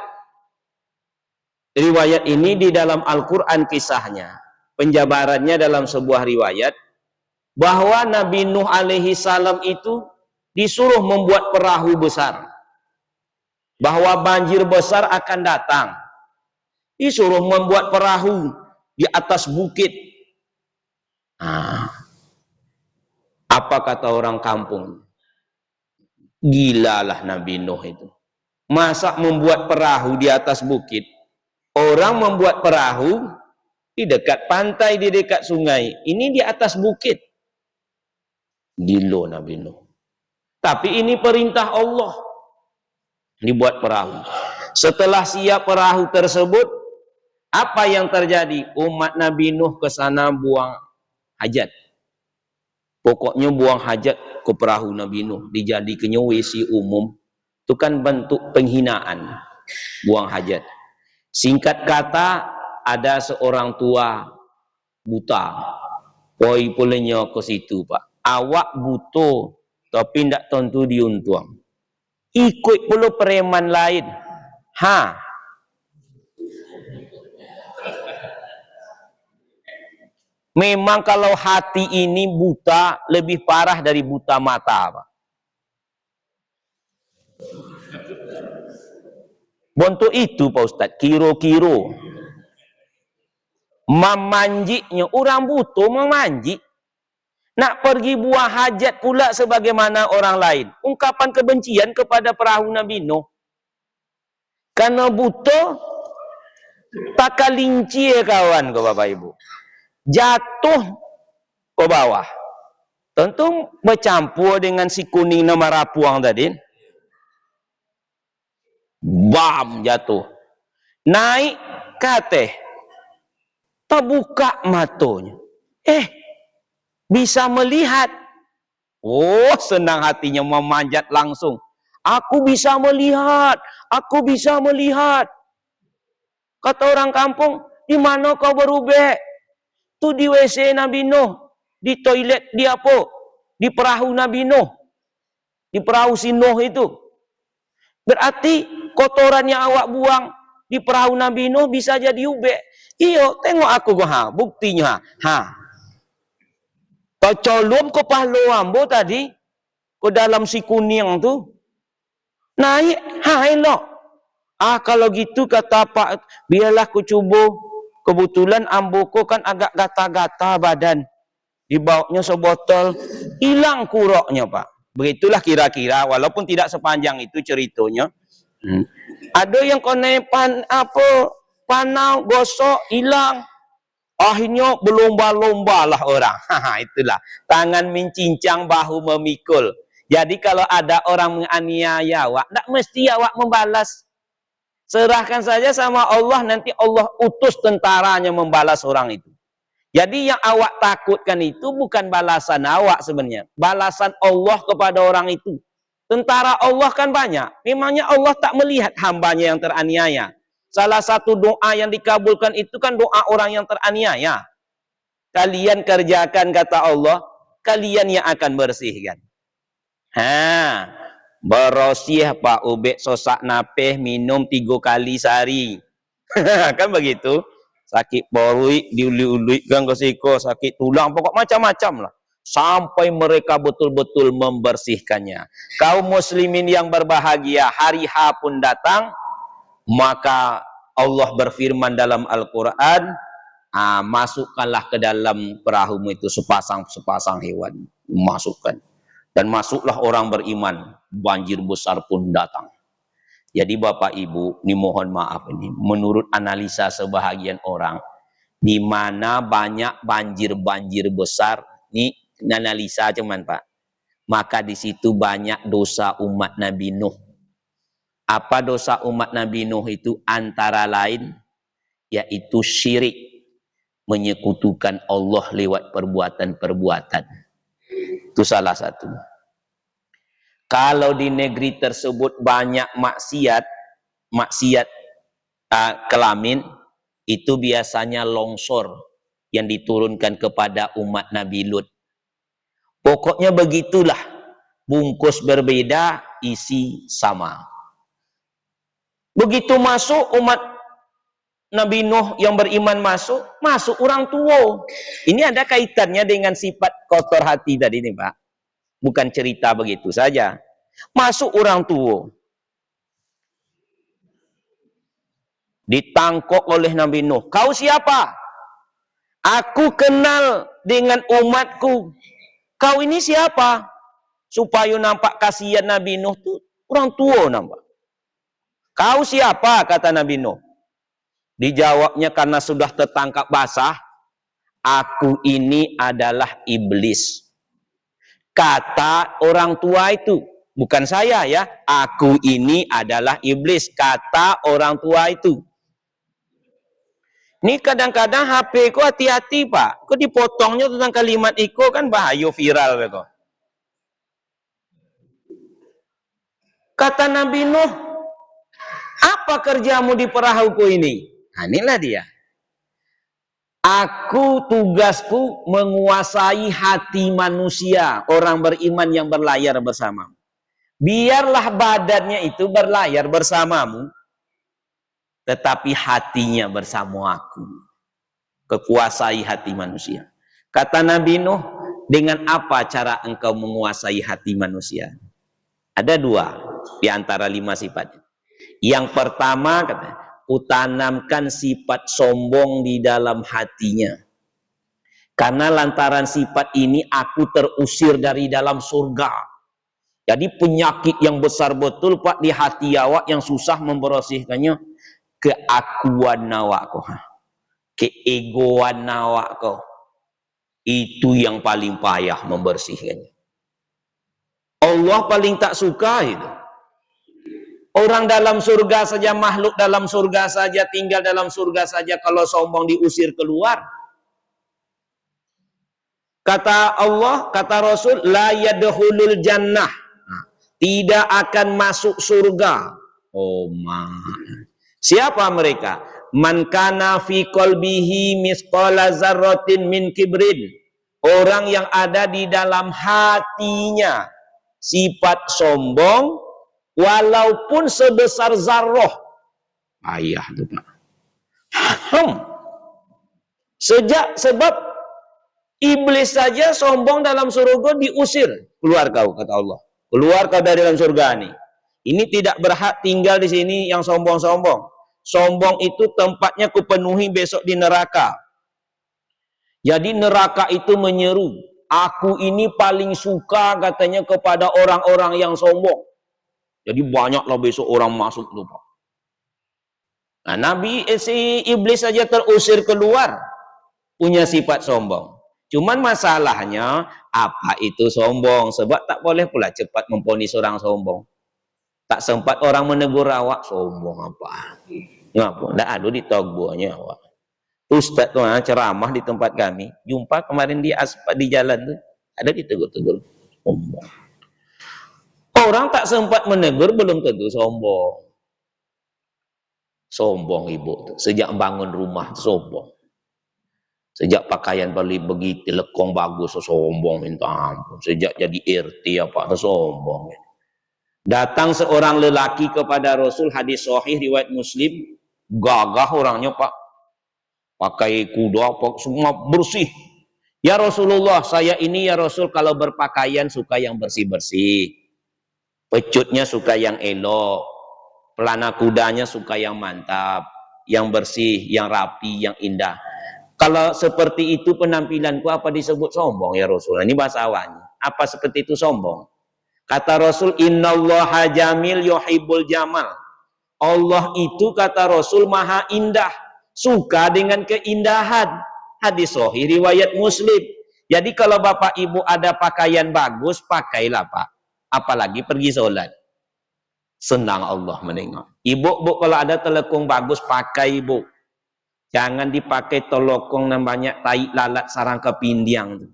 riwayat ini di dalam Al-Quran kisahnya. Penjabarannya dalam sebuah riwayat bahwa Nabi Nuh alaihi salam itu disuruh membuat perahu besar. Bahwa banjir besar akan datang. Disuruh membuat perahu di atas bukit. Apa kata orang kampung? Gilalah Nabi Nuh itu. Masa membuat perahu di atas bukit? Orang membuat perahu di dekat pantai, di dekat sungai. Ini di atas bukit. Gila Nabi Nuh. Tapi ini perintah Allah. Dibuat perahu. Setelah siap perahu tersebut, apa yang terjadi? Umat Nabi Nuh ke sana buang hajat. Pokoknya buang hajat ke perahu Nabi Nuh. Dijadikannya WC umum. Itu kan bentuk penghinaan. Buang hajat. Singkat kata, ada seorang tua buta. Poi pulenya ke situ, Pak. Awak buta, tapi tidak tentu diuntung. Ikut pula preman lain. Memang kalau hati ini buta, lebih parah dari buta mata, Pak. Bentuk itu, Pak Ustadz, kiro-kiro. Memanjiknya, orang buta memanjik. Nak pergi buah hajat pula sebagaimana orang lain. Ungkapan kebencian kepada perahu Nabi Nuh. Karena buta, tak kalinci kawan ke Bapak Ibu. Jatuh ke bawah. Tentu bercampur dengan si kuning nama rapuang tadi. Bam, jatuh. Naik ke atas. Terbuka matanya. Bisa melihat. Oh, senang hatinya memanjat langsung. Aku bisa melihat. Aku bisa melihat. Kata orang kampung, di mana kau berubah? Tu di WC Nabi Nuh. Di toilet di apa? Di perahu Nabi Nuh. Di perahu si Nuh itu. Berarti kotoran yang awak buang di perahu Nabi Nuh bisa jadi ubek. Iyo, tengok aku buktinya. Colom ke pahlo ambo tadi, ke dalam si kuning tu, naik, elok. Kalau gitu kata Pak, biarlah ku cuba. Kebetulan ambo ko kan agak gata-gata badan. Dibawanya sebotol, hilang kuroknya Pak. Begitulah kira-kira, walaupun tidak sepanjang itu ceritanya. Ada yang konepan panau, gosok, hilang. Akhirnya berlomba-lomba lah orang. Itulah. Tangan mencincang, bahu memikul. Jadi kalau ada orang menganiaya awak, tak mesti awak membalas. Serahkan saja sama Allah, nanti Allah utus tentaranya membalas orang itu. Jadi yang awak takutkan itu bukan balasan awak sebenarnya. Balasan Allah kepada orang itu. Tentara Allah kan banyak. Memangnya Allah tak melihat hambanya yang teraniaya. Salah satu doa yang dikabulkan itu kan doa orang yang teraniaya. Kalian kerjakan kata Allah, kalian yang akan bersihkan. Bersih Pak Ubek sosak napeh minum 3 kali sehari. Kan begitu. Sakit porui diului-uluikan ke siko, sakit tulang, pokok macam-macam lah. Sampai mereka betul-betul membersihkannya. Kaum muslimin yang berbahagia, hari H pun datang. Maka Allah berfirman dalam Al-Quran, masukkanlah ke dalam perahumu itu sepasang hewan. Masukkan. Dan masuklah orang beriman. Banjir besar pun datang. Jadi Bapak Ibu, ini mohon maaf ini. Menurut analisa sebahagian orang, di mana banyak banjir-banjir besar, ini analisa cuman Pak. Maka di situ banyak dosa umat Nabi Nuh. Apa dosa umat Nabi Nuh itu? Antara lain, yaitu syirik. Menyekutukan Allah lewat perbuatan-perbuatan. Itu salah satu. Kalau di negeri tersebut banyak maksiat kelamin, itu biasanya longsor yang diturunkan kepada umat Nabi Lut. Pokoknya begitulah. Bungkus berbeda, isi sama. Begitu masuk umat Nabi Nuh yang beriman masuk orang tua. Ini ada kaitannya dengan sifat kotor hati tadi nih Pak. Bukan cerita begitu saja. Masuk orang tua. Ditangkap oleh Nabi Nuh. Kau siapa? Aku kenal dengan umatku. Kau ini siapa? Supaya nampak kasihan Nabi Nuh tuh orang tua nampak. Kau siapa? Kata Nabi Nuh. Dijawabnya karena sudah tertangkap basah. Aku ini adalah iblis. Kata orang tua itu. Bukan saya ya. Aku ini adalah iblis. Kata orang tua itu. Ini kadang-kadang HP ku hati-hati Pak. Kok dipotongnya tentang kalimat iko kan bahaya viral kok. Kata Nabi Nuh, apa kerjamu di perahuku ini? Nah, inilah dia. Aku tugasku menguasai hati manusia, orang beriman yang berlayar bersamamu. Biarlah badannya itu berlayar bersamamu, tetapi hatinya bersama aku. Kekuasai hati manusia. Kata Nabi Nuh, dengan apa cara engkau menguasai hati manusia? Ada 2 di antara 5 sifatnya. Yang pertama, kata, kutanamkan sifat sombong di dalam hatinya. Karena lantaran sifat ini aku terusir dari dalam surga. Jadi penyakit yang besar betul Pak di hati awak yang susah membersihkannya. Keakuan awak kau. Keegoan awak kau. Itu yang paling payah membersihkannya. Allah paling tak suka itu. Orang dalam surga saja, makhluk dalam surga saja, tinggal dalam surga saja, kalau sombong diusir keluar. Kata Allah, kata Rasul, la yadkhulul jannah. Tidak akan masuk surga. Oh man. Siapa mereka? Man kana fi qalbihi misqala zarratin min kibrin. Orang yang ada di dalam hatinya sifat sombong, walaupun sebesar zarroh. Ayah itu Pak. Sebab iblis saja sombong dalam surga diusir. Keluar kau, kata Allah. Keluar kau dari dalam surga ini. Ini tidak berhak tinggal di sini yang sombong-sombong. Sombong itu tempatnya kupenuhi besok di neraka. Jadi neraka itu menyeru. Aku ini paling suka katanya kepada orang-orang yang sombong. Jadi banyaklah besok orang masuk tuh Pak. Nah, si iblis saja terusir keluar punya sifat sombong. Cuman masalahnya apa itu sombong? Sebab tak boleh pula cepat memponis orang sombong. Tak sempat orang menegur awak sombong apa? Ngapa? Ndak ada di togbonya awak. Ustaz tuh ceramah di tempat kami. Jumpa kemarin di jalan tuh ada ditegur-tegur sombong. Orang tak sempat menegur belum tentu sombong. Sombong ibu tuh. Sejak bangun rumah sombong. Sejak pakaian beli begitu lekong bagus sombong minta ampun. Sejak jadi RT apa sombong. Datang seorang lelaki kepada Rasul, hadis sahih riwayat Muslim, gagah orangnya Pak. Pakai kuda apa semua bersih. Ya Rasulullah, saya ini ya Rasul kalau berpakaian suka yang bersih-bersih. Pecutnya suka yang elok. Pelana kudanya suka yang mantap, yang bersih, yang rapi, yang indah. Kalau seperti itu penampilanku apa disebut sombong ya Rasul? Ini bahasa awalnya. Apa seperti itu sombong? Kata Rasul, innallaha jamil yuhibbul jamal. Allah itu kata Rasul maha indah, suka dengan keindahan. Hadis sahih riwayat Muslim. Jadi kalau Bapak Ibu ada pakaian bagus, pakailah Pak. Apalagi pergi sholat. Senang Allah menengok. Ibu kalau ada telekung bagus, pakai ibu. Jangan dipakai telekung yang banyak tai lalat sarang kepindiang.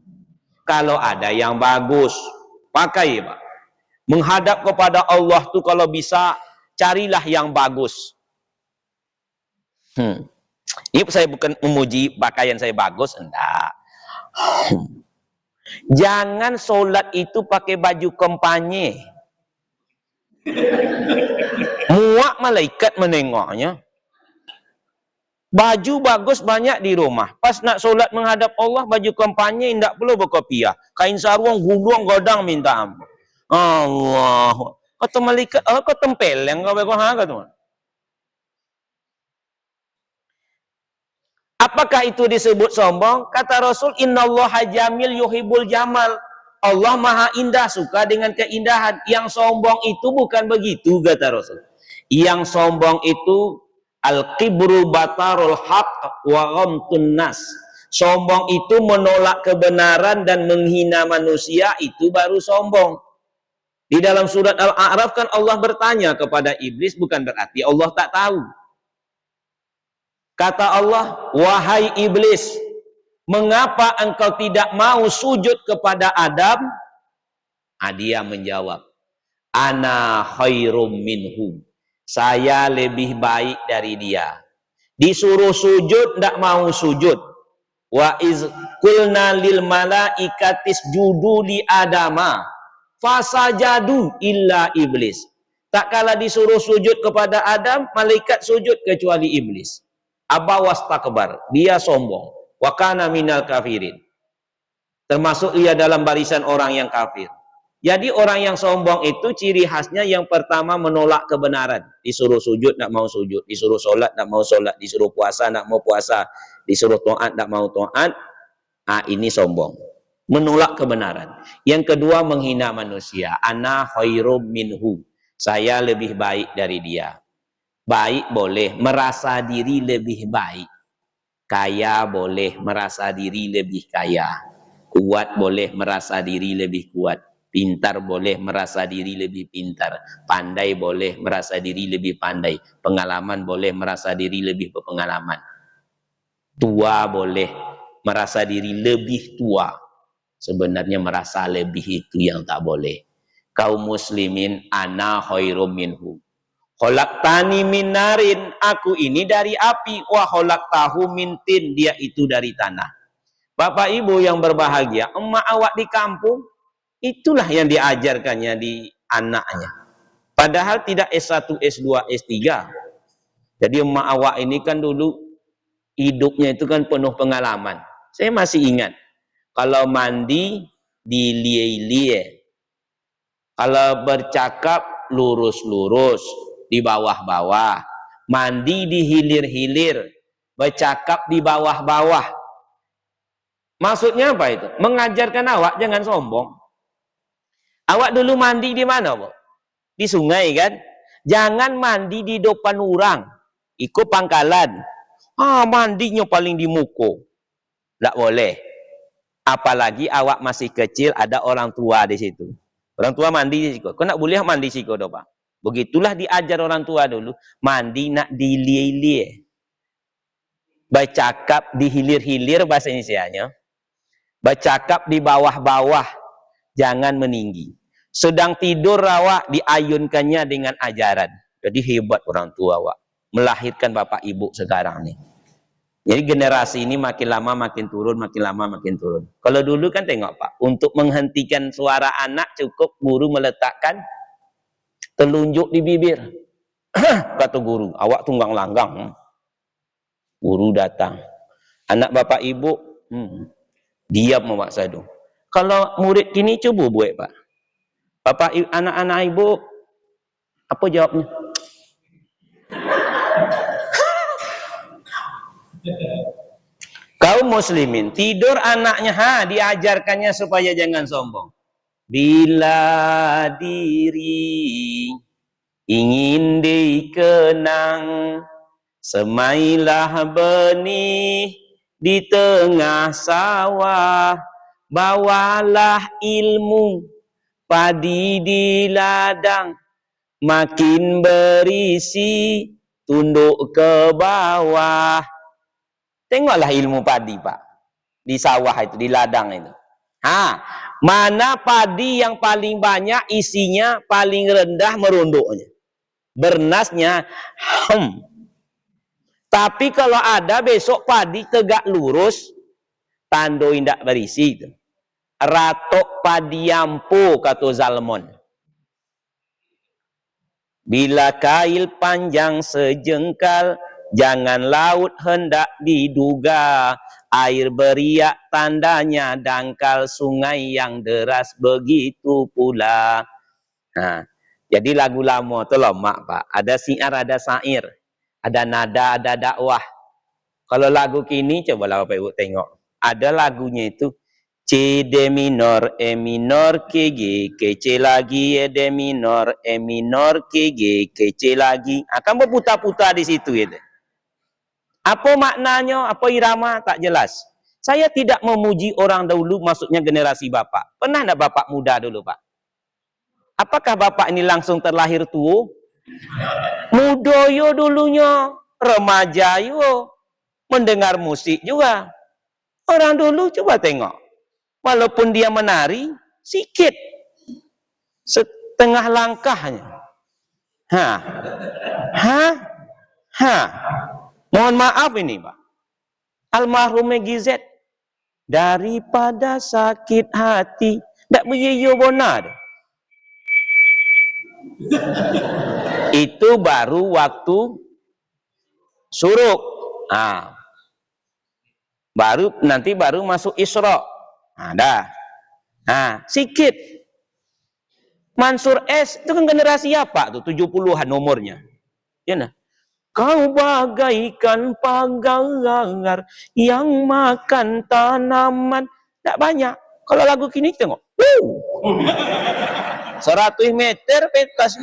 Kalau ada yang bagus, pakai Pak. Menghadap kepada Allah tuh kalau bisa, carilah yang bagus. Ini saya bukan memuji pakaian saya bagus, enggak. Jangan sholat itu pakai baju kampanye. Muak malaikat menengoknya. Baju bagus banyak di rumah. Pas nak solat menghadap Allah, baju kampanye tidak perlu berkopiah. Kain sarung gulung godang minta ampun. Allah. Kata malaikat, kau tempel yang kau bekoh kata. Apakah itu disebut sombong? Kata Rasul, innallaha jamil yuhibbul jamal. Allah maha indah, suka dengan keindahan. Yang sombong itu bukan begitu, kata Rasul. Yang sombong itu al-kibru batarul haq wa ghamtun nas. Sombong itu menolak kebenaran dan menghina manusia, itu baru sombong. Di dalam surat Al-A'raf kan Allah bertanya kepada iblis, bukan berarti Allah tak tahu. Kata Allah, wahai iblis, mengapa engkau tidak mau sujud kepada Adam? Dia menjawab, ana khairum minhum. Saya lebih baik dari dia. Disuruh sujud, tidak mau sujud. Wa iz qulna lil malaikatis judu li adama fasajadu illa iblis. Tak kala disuruh sujud kepada Adam, malaikat sujud kecuali iblis. Aba wastakbar, dia sombong. Wa kana minal kafirin. Termasuk ia dalam barisan orang yang kafir. Jadi orang yang sombong itu ciri khasnya yang pertama menolak kebenaran. Disuruh sujud, tak mau sujud. Disuruh solat, tak mau solat. Disuruh puasa, tak mau puasa. Disuruh taat, tak mau taat. Ini sombong. Menolak kebenaran. Yang kedua menghina manusia. Ana khairum minhu. Saya lebih baik dari dia. Baik boleh, merasa diri lebih baik. Kaya boleh, merasa diri lebih kaya. Kuat boleh, merasa diri lebih kuat. Pintar boleh, merasa diri lebih pintar. Pandai boleh, merasa diri lebih pandai. Pengalaman boleh, merasa diri lebih berpengalaman. Tua boleh, merasa diri lebih tua. Sebenarnya merasa lebih itu yang tak boleh. Kaum muslimin, ana khairum minhu. Khalaqtani min narin, aku ini dari api. Wa khalaqtahu min tin, dia itu dari tanah. Bapak ibu yang berbahagia, emak awak di kampung, itulah yang diajarkannya di anaknya. Padahal tidak S1, S2, S3. Jadi emak awak ini kan dulu hidupnya itu kan penuh pengalaman. Saya masih ingat, kalau mandi dilie-lie, kalau bercakap lurus-lurus, di bawah-bawah, mandi di hilir-hilir, bercakap di bawah-bawah. Maksudnya apa itu? Mengajarkan awak jangan sombong. Awak dulu mandi di mana, Bu? Di sungai kan? Jangan mandi di depan orang. Ikut pangkalan. Mandinya paling di muko. Tak boleh. Apalagi awak masih kecil, ada orang tua di situ. Orang tua mandi di situ. Kau nak boleh mandi di situ, Pak? Begitulah diajar orang tua dulu. Mandi nak dilie-lie. Bercakap di hilir-hilir bahasa Indonesianya. Bercakap di bawah-bawah. Jangan meninggi. Sedang tidur awak diayunkannya dengan ajaran. Jadi hebat orang tua awak. Melahirkan bapak ibu sekarang nih. Jadi generasi ini makin lama makin turun, makin lama makin turun. Kalau dulu kan tengok Pak. Untuk menghentikan suara anak cukup guru meletakkan telunjuk di bibir. Kata guru, awak tunggang langgang. Guru datang. Anak bapak ibu, diam memaksa dong. Kalau murid kini coba buat Pak. Anak-anak ibu, apa jawabnya? Kaum muslimin, tidur anaknya, diajarkannya supaya jangan sombong. Bila diri ingin dikenang, semailah benih di tengah sawah, bawalah ilmu padi di ladang, makin berisi tunduk ke bawah. Tengoklah ilmu padi Pak, di sawah itu, di ladang itu. Mana padi yang paling banyak isinya, paling rendah merunduknya, bernasnya Tapi kalau ada besok padi tegak lurus, tando indak berisi itu. Ratok padi yampu, kata Zalmon. Bila kail panjang sejengkal, Jangan laut hendak diduga, air beriak tandanya dangkal sungai yang deras begitu pula. Nah, jadi lagu lama tu lama Pak. Ada syiar, ada syair, ada nada, ada dakwah. Kalau lagu kini cobalah Bapak Ibu tengok. Ada lagunya itu C D minor, E minor, K G, K C lagi, E D minor, E minor, K G, K C lagi. Akan berputar-putar di situ itu. Apa maknanya, apa irama tak jelas. Saya tidak memuji orang dahulu, maksudnya generasi Bapak. Pernah enggak Bapak muda dulu, Pak? Apakah Bapak ini langsung terlahir tua? Muda yo dulunya, remaja yo, mendengar musik juga. Orang dulu coba tengok. Walaupun dia menari, sikit. Setengah langkahnya. Mohon maaf ini, Pak. Almarhum Megizet. Daripada sakit hati. Tak beryeyo benar. Itu baru waktu suruk. Nanti baru masuk Isra. Dah. Sikit. Mansur S itu kan generasi apa tuh? 70-an umurnya. Ya nah. Kau bagaikan pagar yang makan tanaman. Tak banyak. Kalau lagu kini tengok. 100 meter petas.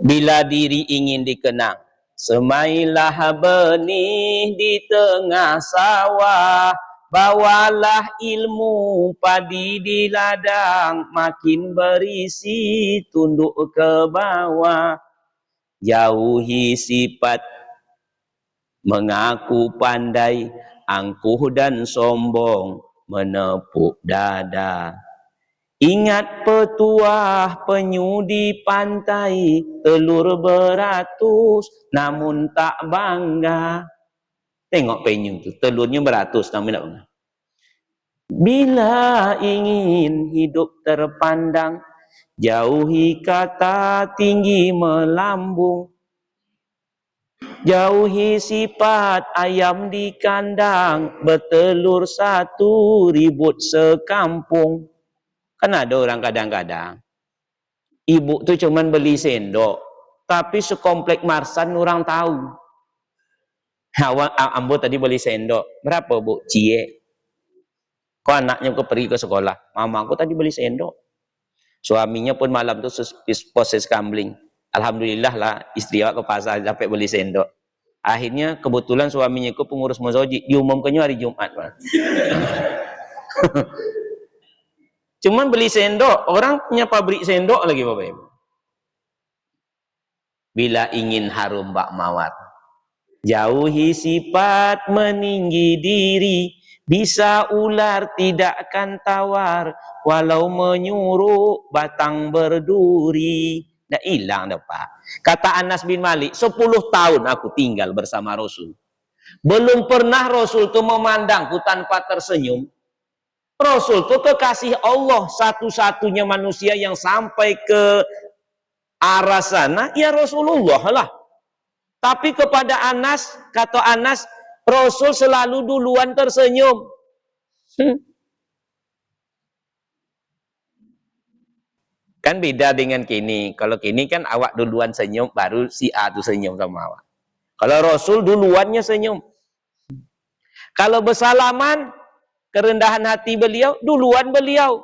Bila diri ingin dikenang, semailah benih di tengah sawah. Bawalah ilmu padi di ladang, makin berisi tunduk ke bawah. Jauhi sifat mengaku pandai, angkuh dan sombong, menepuk dada. Ingat petuah penyu di pantai, telur beratus namun tak bangga. Tengok penyu tu, telurnya beratus namun tak bangga. Bila ingin hidup terpandang, jauhi kata tinggi melambung. Jauhi sifat ayam di kandang, bertelur satu ribut sekampung. Kan ada orang kadang-kadang ibu tu cuman beli sendok, tapi sekomplek Marsan orang tahu. Ambo tadi beli sendok, berapa Bu? Cie. Kok anaknya pergi ke sekolah? Mama aku tadi beli sendok. Suaminya pun malam tu proses gambling. Alhamdulillah lah istri awak ke pasar dapat beli sendok. Akhirnya kebetulan suaminya itu pengurus masjid, diumumkannya hari Jumat. Cuman beli sendok, orang punya pabrik sendok lagi Bapak Ibu. Bila ingin harum bak mawar, jauhi sifat meninggi diri. Bisa ular tidak akan tawar, walau menyuruh batang berduri. Dah hilang dah Pak. Kata Anas bin Malik, 10 tahun aku tinggal bersama Rasul. Belum pernah Rasul itu memandangku tanpa tersenyum. Rasul itu kekasih Allah, satu-satunya manusia yang sampai ke arah sana, ya Rasulullah lah. Tapi kepada Anas, kata Anas, Rasul selalu duluan tersenyum. Kan beda dengan kini. Kalau kini kan awak duluan senyum, baru si A itu senyum sama awak. Kalau Rasul duluannya senyum. Kalau bersalaman, kerendahan hati beliau, duluan beliau.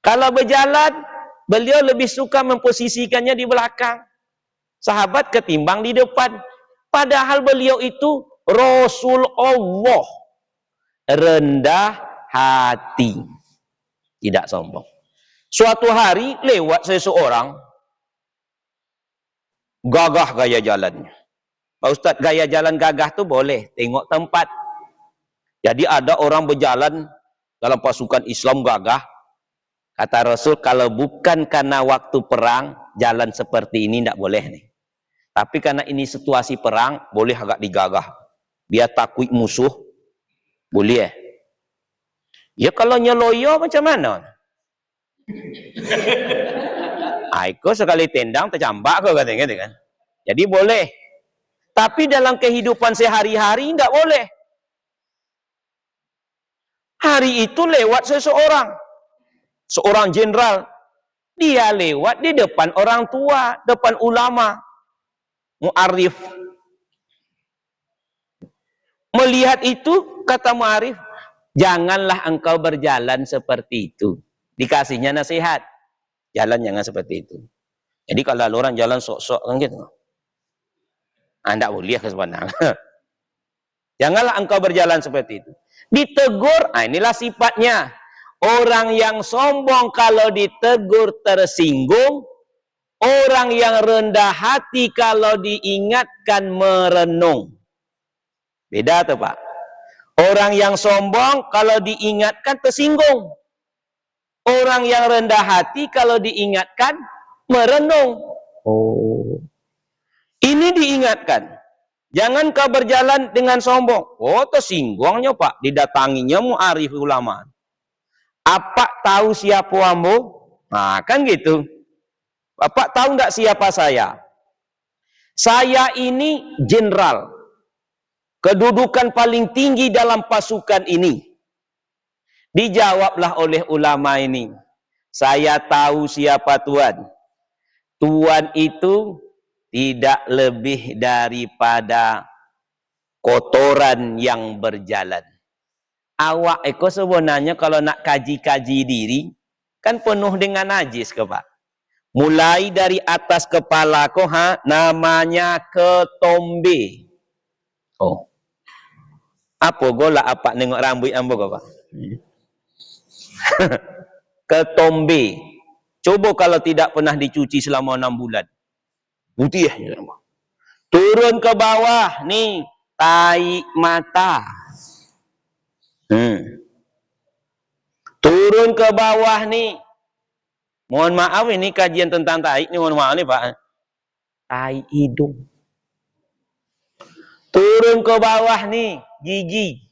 Kalau berjalan, beliau lebih suka memposisikannya di belakang. Sahabat ketimbang di depan. Padahal beliau itu Rasul Allah. Rendah hati. Tidak sombong. Suatu hari lewat seseorang. Gagah gaya jalannya. Pak Ustaz, gaya jalan gagah tu boleh. Tengok tempat. Jadi ada orang berjalan dalam pasukan Islam gagah. Kata Rasul, kalau bukan karena waktu perang, jalan seperti ini tidak boleh nih. Tapi karena ini situasi perang, boleh agak digagah. Biar takut musuh, boleh. Ya kalau nyeloyo macam mana? Aiko sekali tendang tercambak kok katanya gitu kan. Jadi boleh. Tapi dalam kehidupan sehari-hari enggak boleh. Hari itu lewat seseorang. Seorang jenderal. Dia lewat di depan orang tua, depan ulama. Mu'arif. Melihat itu, kata Mu'arif, janganlah engkau berjalan seperti itu. Dikasihnya nasihat. Jalan jangan seperti itu. Jadi kalau orang jalan sok-sok kan gitu. Anda boleh sebenarnya. Janganlah engkau berjalan seperti itu. Ditegur, inilah sifatnya. Orang yang sombong kalau ditegur tersinggung. Orang yang rendah hati kalau diingatkan merenung. Beda tuh Pak. Orang yang sombong kalau diingatkan tersinggung. Orang yang rendah hati kalau diingatkan merenung. Oh. Ini diingatkan. Jangan kau berjalan dengan sombong. Oh, tersinggungnya Pak. Didatanginya Mu'arif ulama. Apa tahu siapa ambo? Nah, kan gitu. Bapak tahu nggak siapa saya? Saya ini jenderal. Kedudukan paling tinggi dalam pasukan ini. Dijawablah oleh ulama ini. Saya tahu siapa Tuan. Tuan itu tidak lebih daripada kotoran yang berjalan. Awak eko sebenarnya kalau nak kaji-kaji diri, kan penuh dengan najis ke Pak. Mulai dari atas kepala ko namanya ketombe. Oh. Apa gola apa nengok rambut ambo ko Pak? Ketombe. Coba kalau tidak pernah dicuci selama 6 bulan. Putih. Turun ke bawah nih, tai mata. Turun ke bawah nih. Mohon maaf ini kajian tentang tai, ini mohon maaf nih Pak. Tai hidung. Turun ke bawah nih, gigi.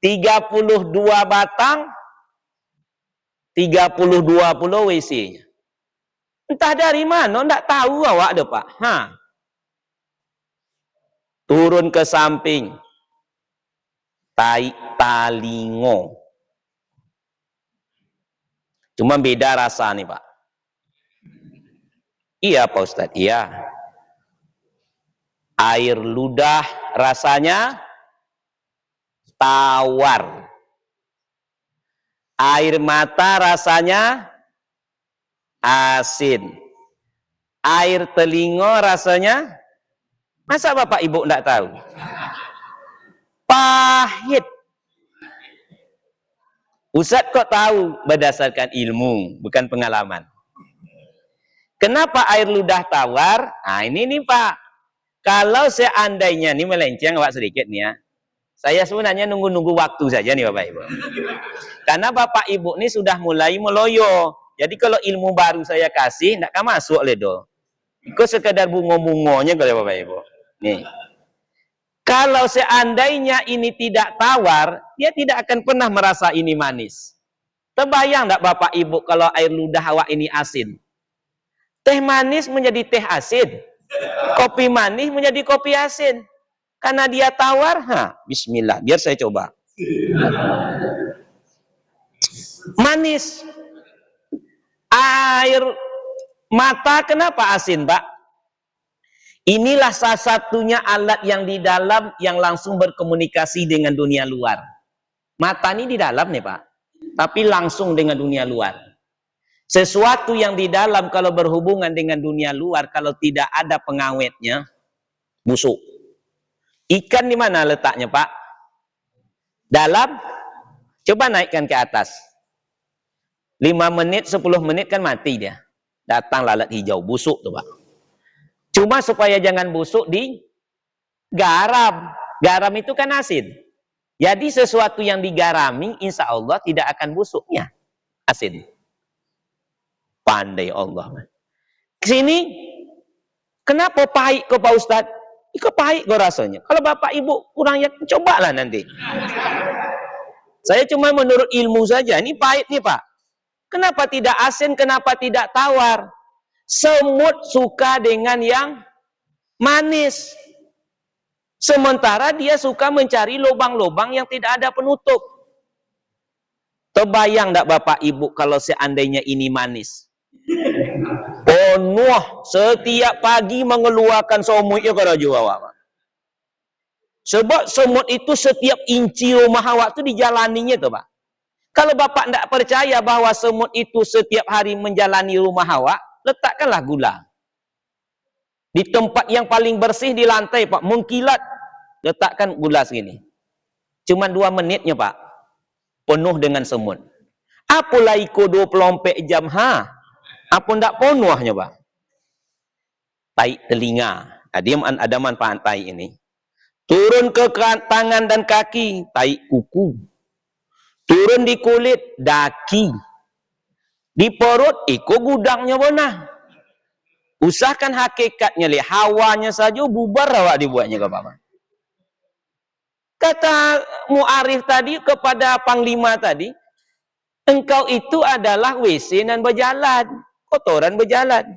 32 batang, 32 pulau WC-nya. Entah dari mana, enggak tahu awak ada Pak. Turun ke samping. Tai talingo. Cuma beda rasa nih Pak. Iya Pak Ustadz, iya. Air ludah rasanya tawar. Air mata rasanya asin. Air telinga rasanya, masa Bapak Ibu enggak tahu? Pahit. Ustadz kok tahu? Berdasarkan ilmu, bukan pengalaman. Kenapa air ludah tawar? Nah ini nih Pak. Kalau seandainya, ini melenceng Pak sedikit nih ya. Saya sebenarnya nunggu-nunggu waktu saja nih Bapak Ibu. Karena Bapak Ibu ini sudah mulai meloyo. Jadi kalau ilmu baru saya kasih, tidak akan masuk ledo. Itu sekedar bungo-bungonya kalau Bapak Ibu. Nih. Kalau seandainya ini tidak tawar, dia tidak akan pernah merasa ini manis. Terbayang tidak Bapak Ibu kalau air ludah awak ini asin? Teh manis menjadi teh asin. Kopi manis menjadi kopi asin. Karena dia tawar, bismillah, biar saya coba. Manis. Air mata kenapa asin, Pak? Inilah salah satunya alat yang di dalam yang langsung berkomunikasi dengan dunia luar. Mata ini di dalam nih, Pak. Tapi langsung dengan dunia luar. Sesuatu yang di dalam kalau berhubungan dengan dunia luar, kalau tidak ada pengawetnya, busuk. Ikan di mana letaknya, Pak? Dalam. Coba naikkan ke atas. 5 menit, 10 menit kan mati dia. Datang lalat hijau, busuk tuh Pak. Cuma supaya jangan busuk di garam. Garam itu kan asin. Jadi sesuatu yang digarami, insya Allah tidak akan busuknya. Asin. Pandai Allah. Kesini, kenapa pahit kok Pak Ustadz? Itu pahit kok rasanya. Kalau Bapak Ibu kurang yakin, cobalah nanti. Saya cuma menurut ilmu saja. Ini pahit nih Pak. Kenapa tidak asin? Kenapa tidak tawar? Semut suka dengan yang manis. Sementara dia suka mencari lubang-lubang yang tidak ada penutup. Terbayang tak Bapak Ibu kalau seandainya ini manis? Penuh setiap pagi mengeluarkan semutnya ke raja awak. Sebab semut itu setiap inci rumah awak tu dijalaninya tu Pak. Kalau Bapak tidak percaya bahwa semut itu setiap hari menjalani rumah awak, letakkanlah gula. Di tempat yang paling bersih di lantai Pak, mengkilat, letakkan gula segini. Cuma 2 menitnya Pak, penuh dengan semut. Apalah ikut 24 jam apa ndak penuhnya Pak? Tai telinga. Ada manfaat tai ini. Turun ke tangan dan kaki, tai kuku. Turun di kulit, daki. Di perut, gudangnya benah. Usahakan hakikatnya, hawanya saja bubar awak dibuatnya ke Bapak. Kata Mu'arif tadi kepada Panglima tadi, engkau itu adalah WC dan berjalan, kotoran berjalan.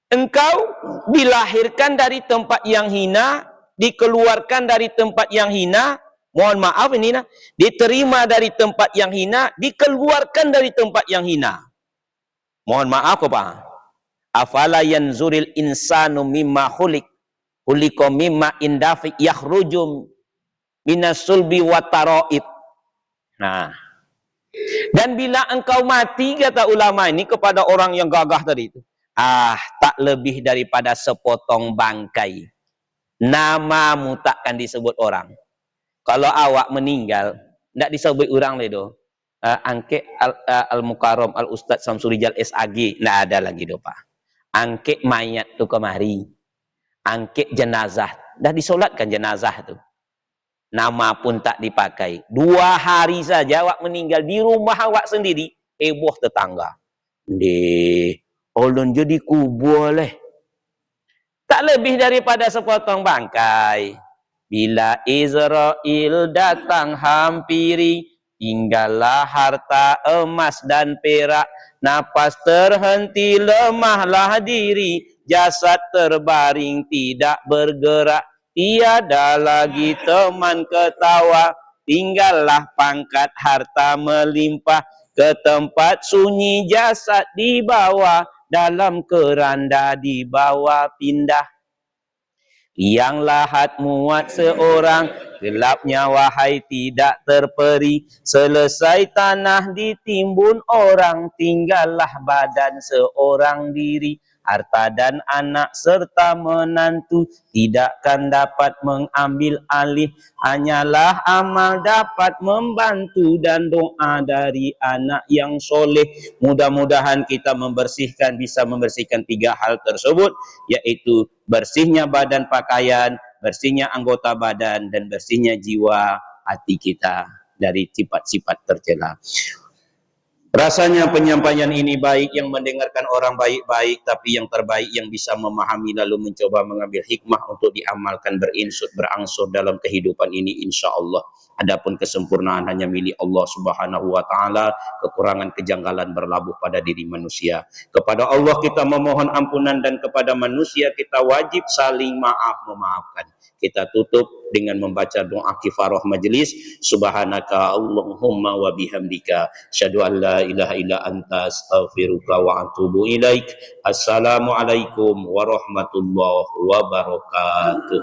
Engkau dilahirkan dari tempat yang hina, dikeluarkan dari tempat yang hina, mohon maaf ini diterima dari tempat yang hina, dikeluarkan dari tempat yang hina. Mohon maaf Pak. Afala yanzuril insanu mimma khuliqa mimma indafi yakhrujum minas sulbi wa taraib. Nah, dan bila engkau mati, kata ulama ini kepada orang yang gagah tadi itu, tak lebih daripada sepotong bangkai. Namamu takkan disebut orang. Kalau awak meninggal, tidak disebut orang itu. Angke Al-Mukarram Al-Ustadz Samsurijal SAG, tidak ada lagi do Pak. Angke mayat tu kemari. Angke jenazah, dah disolatkan jenazah tu. Nama pun tak dipakai. 2 hari saja awak meninggal di rumah awak sendiri, heboh tetangga. Ulun jadi kubur leh. Tak lebih daripada sepotong bangkai. Bila Israel datang hampiri, tinggallah harta emas dan perak. Napas terhenti, lemahlah diri. Jasad terbaring tidak bergerak. Tiada lagi teman ketawa. Tinggallah pangkat harta melimpah. Ke tempat sunyi jasad dibawa, dalam keranda dibawa pindah. Yang lahat muat seorang, gelapnya wahai tidak terperi. Selesai tanah ditimbun orang, tinggallah badan seorang diri. Harta dan anak serta menantu tidakkan dapat mengambil alih. Hanyalah amal dapat membantu dan doa dari anak yang soleh. Mudah-mudahan kita bisa membersihkan 3 hal tersebut, yaitu bersihnya badan pakaian, bersihnya anggota badan, dan bersihnya jiwa hati kita dari sifat-sifat tercela. Rasanya penyampaian ini baik, yang mendengarkan orang baik-baik, tapi yang terbaik yang bisa memahami lalu mencoba mengambil hikmah untuk diamalkan, berangsur dalam kehidupan ini, insya Allah. Adapun kesempurnaan hanya milik Allah Subhanahu wa Ta'ala. Kekurangan kejanggalan berlabuh pada diri manusia. Kepada Allah kita memohon ampunan, dan kepada manusia kita wajib saling memaafkan. Kita tutup dengan membaca doa kifarah majelis. Subhanaka Allahumma wa bihamdika, asyhadu an la ilaha illa anta, astaghfiruka wa atubu ilaik. Assalamualaikum warahmatullahi wabarakatuh.